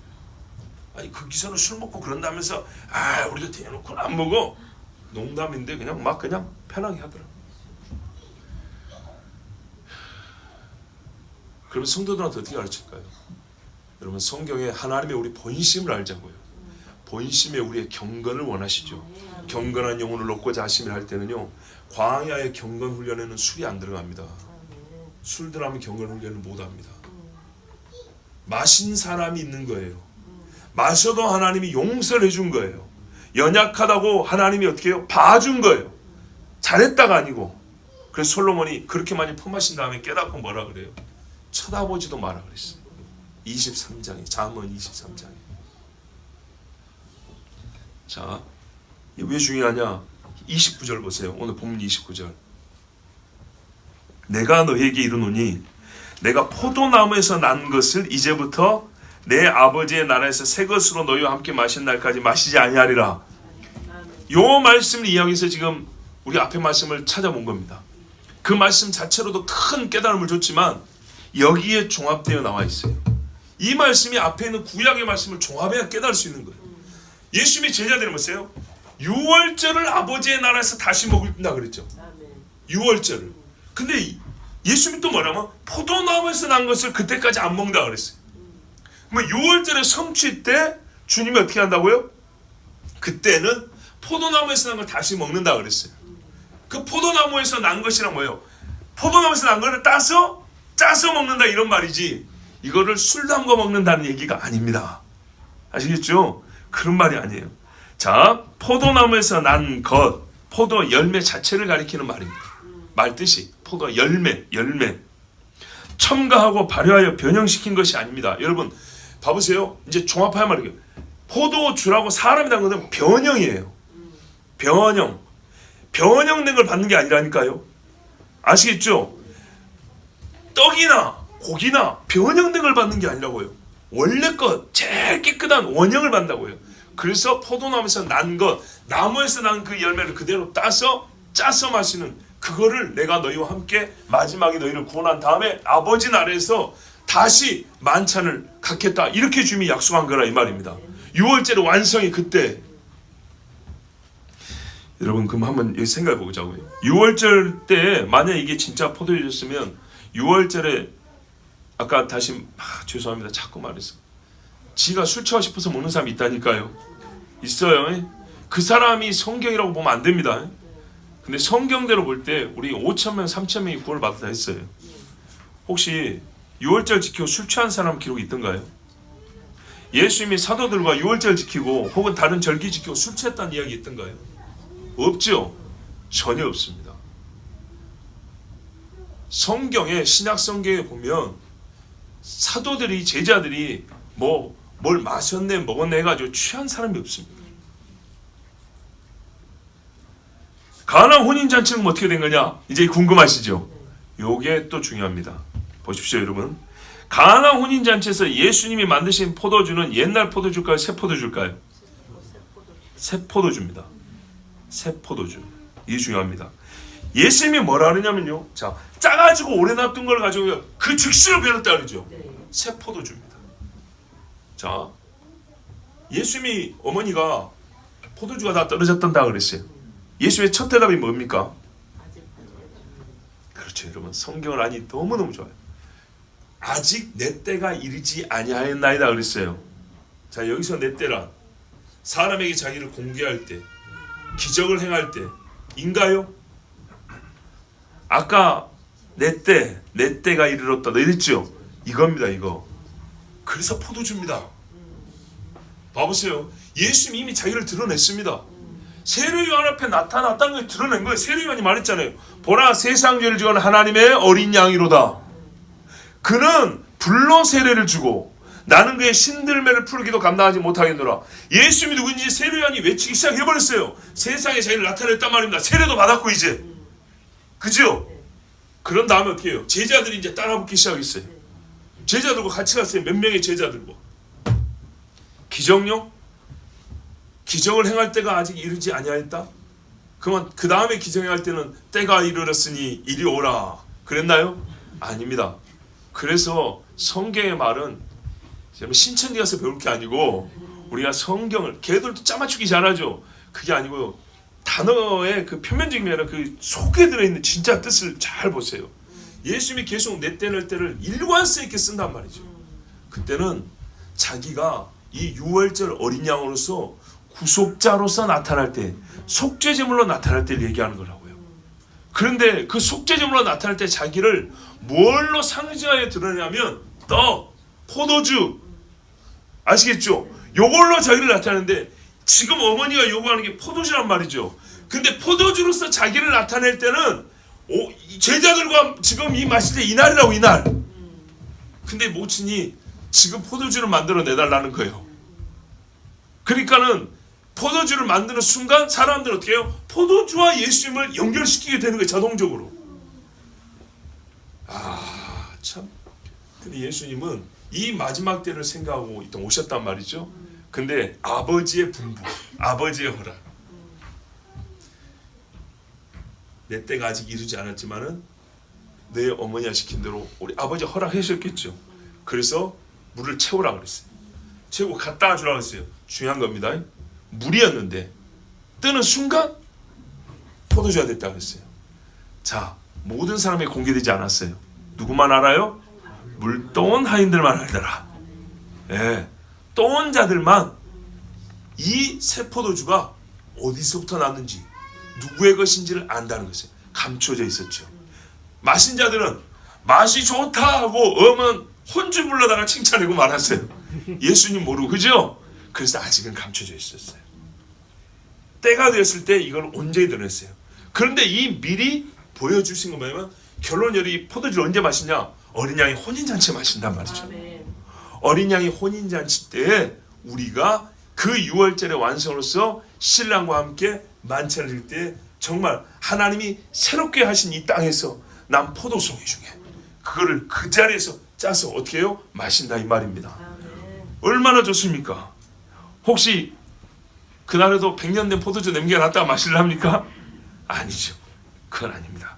[SPEAKER 1] 아니 그 기사는 술 먹고 그런다면서 우리도 대놓고는 안 먹어. 농담인데 그냥 막 그냥 편하게 하더라고요. 그러면 성도들한테 어떻게 가르칠까요? 여러분 성경에 하나님의 우리 본심을 알자고요. 본심에 우리의 경건을 원하시죠. 경건한 영혼을 얻고자 하심을 할 때는요, 광야의 경건 훈련에는 술이 안 들어갑니다. 술 들어가면 경건 훈련을 못합니다. 마신 사람이 있는 거예요. 마셔도 하나님이 용서를 해준 거예요. 연약하다고 하나님이 어떻게 해요? 봐준 거예요. 잘했다가 아니고. 그래서 솔로몬이 그렇게 많이 퍼마신 다음에 깨닫고 뭐라 그래요? 쳐다보지도 마라 그랬어요. 23장에 잠언 23장에. 자, 왜 중요하냐? 29절 보세요. 오늘 본문 29절. 내가 너에게 이르노니 내가 포도나무에서 난 것을 이제부터 내 아버지의 나라에서 새 것으로 너희와 함께 마신 날까지 마시지 아니하리라. 요 말씀을 이야기해서 지금 우리 앞에 말씀을 찾아본 겁니다. 그 말씀 자체로도 큰 깨달음을 줬지만 여기에 종합되어 나와 있어요. 이 말씀이 앞에 있는 구약의 말씀을 종합해야 깨달을 수 있는 거예요. 예수님이 제자들이 뭐세요? 6월절을 아버지의 나라에서 다시 먹는다 그랬죠. 6월절을. 근데 예수님이 또 뭐냐면 포도나무에서 난 것을 그때까지 안 먹는다 그랬어요. 그러면 6월절의 성취 때 주님이 어떻게 한다고요? 그때는 포도나무에서 난 걸 다시 먹는다 그랬어요. 그 포도나무에서 난 것이란 뭐예요? 포도나무에서 난 거를 짜서 먹는다 이런 말이지, 이거를 술 담궈 먹는다는 얘기가 아닙니다. 아시겠죠? 그런 말이 아니에요. 자, 포도나무에서 난 것, 포도 열매 자체를 가리키는 말입니다. 말 뜻이 포도 열매. 첨가하고 발효하여 변형시킨 것이 아닙니다. 여러분 봐보세요. 이제 종합하여 말이에요. 포도주라고 사람이 담은 것은 변형이에요. 변형된 걸 받는 게 아니라니까요. 아시겠죠? 떡이나 고기나 변형된 걸 받는 게 아니라고요. 원래 것 제일 깨끗한 원형을 받는다고요. 그래서 포도나무에서 난 것, 나무에서 난 그 열매를 그대로 따서 짜서 마시는 그거를 내가 너희와 함께 마지막에 너희를 구원한 다음에 아버지 나라에서 다시 만찬을 갖겠다, 이렇게 주님이 약속한 거라 이 말입니다. 유월절의 완성이 그때. 여러분 그럼 한번 여기 생각해 보자고요. 유월절 때 만약 이게 진짜 포도주였으면 유월절에 아까 다시 죄송합니다. 자꾸 말해서 지가 술 취하고 싶어서 먹는 사람이 있다니까요. 있어요. 그 사람이 성경이라고 보면 안 됩니다. 근데 성경대로 볼 때 우리 5,000명 3,000명이 구원을 받았다 했어요. 혹시 유월절 지키고 술 취한 사람 기록이 있던가요? 예수님이 사도들과 유월절 지키고 혹은 다른 절기 지키고 술 취했다는 이야기 있던가요? 없죠. 전혀 없습니다. 성경에, 신약 성경에 보면 사도들이, 제자들이 뭘 마셨네 먹었네 해가지고 취한 사람이 없습니다. 가나 혼인잔치는 어떻게 된 거냐? 이제 궁금하시죠? 요게 또 중요합니다. 보십시오 여러분. 가나 혼인잔치에서 예수님이 만드신 포도주는 옛날 포도주일까요? 새 포도주일까요? 새 포도주입니다. 새 포도주. 이게 중요합니다. 예수님이 뭐라 하느냐면요, 자, 짜가지고 오래 놔둔 걸 가지고 그 즉시로 변했다 그러죠. 새 포도주입니다. 자, 예수님이 어머니가 포도주가 다 떨어졌단다 그랬어요. 예수의 첫 대답이 뭡니까? 그렇죠 여러분, 성경을 아니 너무너무 좋아요. 아직 내 때가 이르지 아니하였나이다 그랬어요. 자, 여기서 내 때란 사람에게 자기를 공개할 때, 기적을 행할 때 인가요? 아까 내 때가 이르렀다 이랬죠? 이겁니다 이거. 그래서 포도주입니다. 봐보세요. 예수님이 이미 자기를 드러냈습니다. 세례요한 앞에 나타났다는 걸 드러낸 거예요. 세례요한이 말했잖아요. 보라, 세상 죄를 지은 하나님의 어린 양이로다. 그는 불로 세례를 주고 나는 그의 신들매를 풀기도 감당하지 못하겠노라. 예수님이 누구인지 세례요한이 외치기 시작해버렸어요. 세상에 자기를 나타냈단 말입니다. 세례도 받았고 이제. 그죠? 그런 다음에 어떻게 해요? 제자들이 이제 따라붙기 시작했어요. 제자들과 같이 갔어요. 몇 명의 제자들과. 기적요? 기적을 행할 때가 아직 이르지 아니하였다? 그러면 그 다음에 기적 행할 때는 때가 이르렀으니 이리 오라 그랬나요? 아닙니다. 그래서 성경의 말은 신천지 가서 배울 게 아니고 우리가 성경을, 걔들도 짜맞추기 잘하죠. 그게 아니고요, 단어의 그 표면적인 게 아니라 그 속에 들어있는 진짜 뜻을 잘 보세요. 예수님이 계속 내 때를 일관성 있게 쓴단 말이죠. 그때는 자기가 이 유월절 어린 양으로서 구속자로서 나타날 때, 속죄제물로 나타날 때를 얘기하는 거라고요. 그런데 그 속죄제물로 나타날 때 자기를 뭘로 상징하여 드러내냐면 떡, 포도주, 아시겠죠? 요걸로 자기를 나타내는데 지금 어머니가 요구하는 게 포도주란 말이죠. 근데 포도주로서 자기를 나타낼 때는 제자들과 지금 이 마실 때 이날이라고, 이날. 근데 모친이 지금 포도주를 만들어 내달라는 거예요. 그러니까는 포도주를 만드는 순간 사람들은 어떻게 해요? 포도주와 예수님을 연결시키게 되는 거예요, 자동적으로. 참. 근데 예수님은 이 마지막 때를 생각하고 오셨단 말이죠. 근데 아버지의 분부, 아버지의 허락. 내 때가 아직 이르지 않았지만은 내 어머니가 시킨 대로 우리 아버지 허락하셨겠죠. 그래서 물을 채우라 그랬어요. 채우고 갖다 주라 그랬어요. 중요한 겁니다. 물이었는데 뜨는 순간 포도주가 됐다 그랬어요. 자, 모든 사람이 공개되지 않았어요. 누구만 알아요? 물떠온 하인들만 알더라. 예, 떠온 자들만 이 새 포도주가 어디서부터 났는지, 누구의 것인지를 안다는 것이에요. 감춰져 있었죠. 마신 자들은 맛이 좋다 하고 어면 혼주 불러다가 칭찬하고 말았어요. 예수님 모르고, 그죠? 그래서 아직은 감춰져 있었어요. 때가 되었을 때 이걸 온전히 드러냈어요. 그런데 이 미리 보여주신 건 뭐냐면, 결론 열이 포도주를 언제 마시냐? 어린 양이 혼인잔치 마신단 말이죠. 어린 양이 혼인잔치 때 우리가 그 유월절의 완성으로서 신랑과 함께 만찬을 드릴 때 정말 하나님이 새롭게 하신 이 땅에서 난 포도송이 중에 그거를 그 자리에서 짜서 어떻게 해요? 마신다 이 말입니다. 얼마나 좋습니까? 혹시 그날에도 100년 된 포도주 남겨놨다가 마실랍니까? 아니죠. 그건 아닙니다.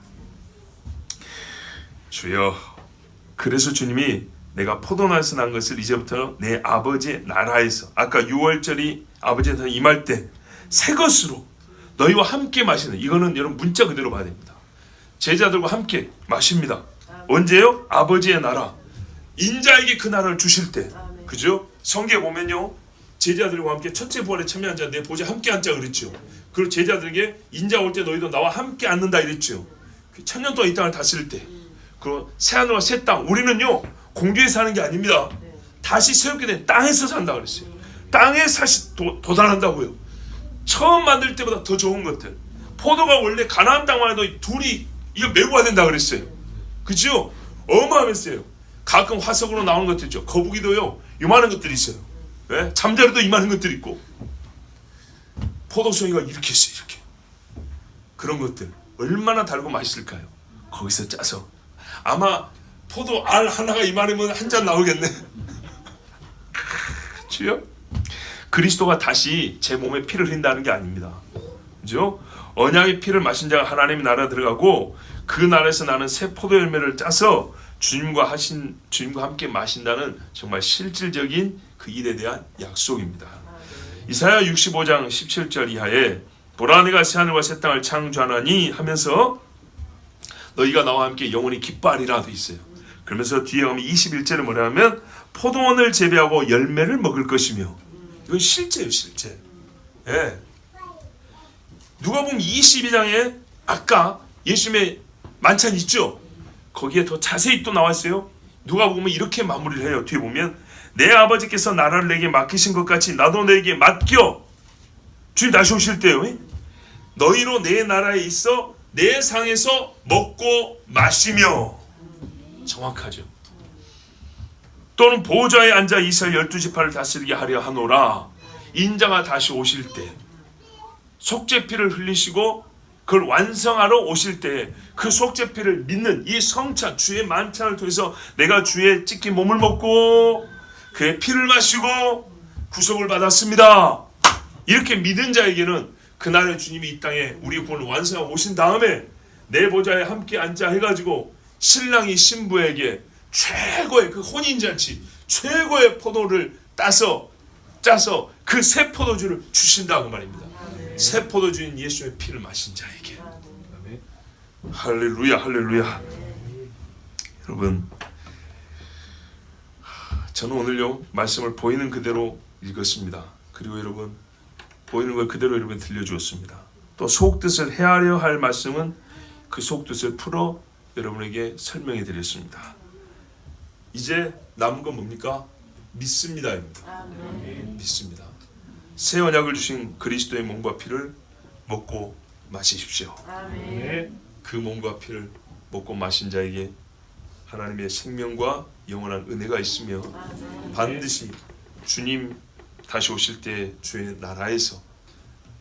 [SPEAKER 1] 주여, 그래서 주님이 내가 포도나에서 난 것을 이제부터 내 아버지의 나라에서, 아까 6월절이 아버지한테 임할 때 새 것으로 너희와 함께 마시는, 이거는 여러분 문자 그대로 봐야 됩니다. 제자들과 함께 마십니다. 언제요? 아버지의 나라. 인자에게 그 나라를 주실 때. 그죠? 성경에 보면요, 제자들과 함께 첫째 부활에 참여한 자 내 보좌에 함께 앉자 그랬죠. 그리고 제자들에게 인자 올 때 너희도 나와 함께 앉는다 이랬죠. 1000년 동안 이 땅을 다스릴 때. 그리고 새하늘과 새 땅, 우리는요 공중에 사는 게 아닙니다. 다시 새롭게 된 땅에서 산다 그랬어요. 땅에 사시 도달한다고요. 처음 만들 때보다 더 좋은 것들. 포도가 원래 가나안 땅만 해도 둘이 이거 메고 가야 된다 그랬어요. 그죠? 어마어마했어요. 가끔 화석으로 나오는 것들 있죠. 거북이도요 이만한 것들이 있어요. 네? 잠자리도 이만한 것들이 있고, 포도송이가 이렇게 있어요. 이렇게. 그런 것들 얼마나 달고 맛있을까요? 거기서 짜서 아마 포도 알 하나가 이만하면 한 잔 나오겠네. 주여, 그리스도가 다시 제 몸에 피를 흘린다는 게 아닙니다. 그죠? 언약의 피를 마신 자가 하나님의 나라에 들어가고 그 나라에서 나는 새 포도 열매를 짜서 주님과 함께 마신다는 정말 실질적인 그 일에 대한 약속입니다. 이사야 65장 17절 이하에 보라 내가 새하늘과 새 땅을 창조하나니 하면서 너희가 나와 함께 영원히 기뻐하리라 돼 있어요. 그러면서 뒤에 가면 21절에 뭐냐 하면 포도원을 재배하고 열매를 먹을 것이며, 이건 실제예요, 실제. 예. 누가복음 22장에 아까 예수님의 만찬 있죠? 거기에 더 자세히 또 나와 있어요. 누가복음은 이렇게 마무리를 해요. 뒤에 보면 내 아버지께서 나라를 내게 맡기신 것 같이 나도 너에게 맡겨. 주님 다시 오실 때요. 너희로 내 나라에 있어 내 상에서 먹고 마시며. 정확하죠. 또는 보좌에 앉아 이스라엘 12지파를 다스리게 하려 하노라. 인자가 다시 오실 때 속죄피를 흘리시고 그걸 완성하러 오실 때 그 속죄피를 믿는 이 성찬, 주의 만찬을 통해서 내가 주의 찢긴 몸을 먹고 그의 피를 마시고 구속을 받았습니다. 이렇게 믿은 자에게는 그날에 주님이 이 땅에 우리 구원을 완성하고 오신 다음에 내 보좌에 함께 앉아 해가지고 신랑이 신부에게 최고의 그 혼인잔치, 최고의 포도를 짜서 그 새 포도주를 주신다고 말입니다. 새 포도주인 예수의 피를 마신 자에게. 할렐루야, 할렐루야. 여러분, 저는 오늘요 말씀을 보이는 그대로 읽었습니다. 그리고 여러분 보이는 걸 그대로 여러분 들려주었습니다. 또 속뜻을 헤아려 할 말씀은 그 속뜻을 풀어 여러분에게 설명해 드렸습니다. 이제 남은 건 뭡니까? 믿습니다입니다. 믿습니다. 새 언약을 주신 그리스도의 몸과 피를 먹고 마시십시오. 그 몸과 피를 먹고 마신 자에게 하나님의 생명과 영원한 은혜가 있으며 반드시 주님 다시 오실 때 주의 나라에서,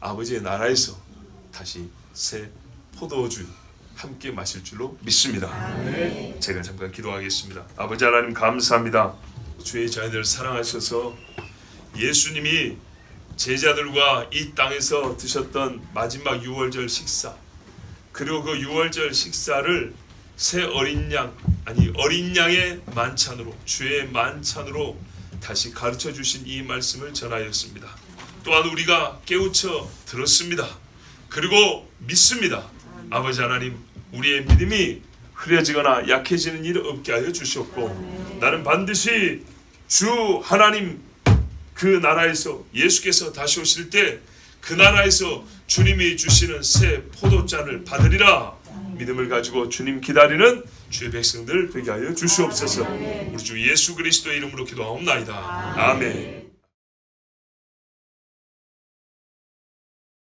[SPEAKER 1] 아버지의 나라에서 다시 새 포도주 함께 마실 줄로 믿습니다. 제가 잠깐 기도하겠습니다. 아버지 하나님 감사합니다. 주의 자녀들을 사랑하셔서 예수님이 제자들과 이 땅에서 드셨던 마지막 유월절 식사, 그리고 그 유월절 식사를 새 어린 양의 만찬으로, 주의 만찬으로 다시 가르쳐 주신 이 말씀을 전하였습니다. 또한 우리가 깨우쳐 들었습니다. 그리고 믿습니다. 아버지 하나님, 우리의 믿음이 흐려지거나 약해지는 일 없게 하여 주셨고, 나는 반드시 주 하나님 그 나라에서 예수께서 다시 오실 때 그 나라에서 주님이 주시는 새 포도잔을 받으리라 믿음을 가지고 주님 기다리는 주의 백성들 되게 하여 주시옵소서. 우리 주 예수 그리스도의 이름으로 기도하옵나이다. 아멘.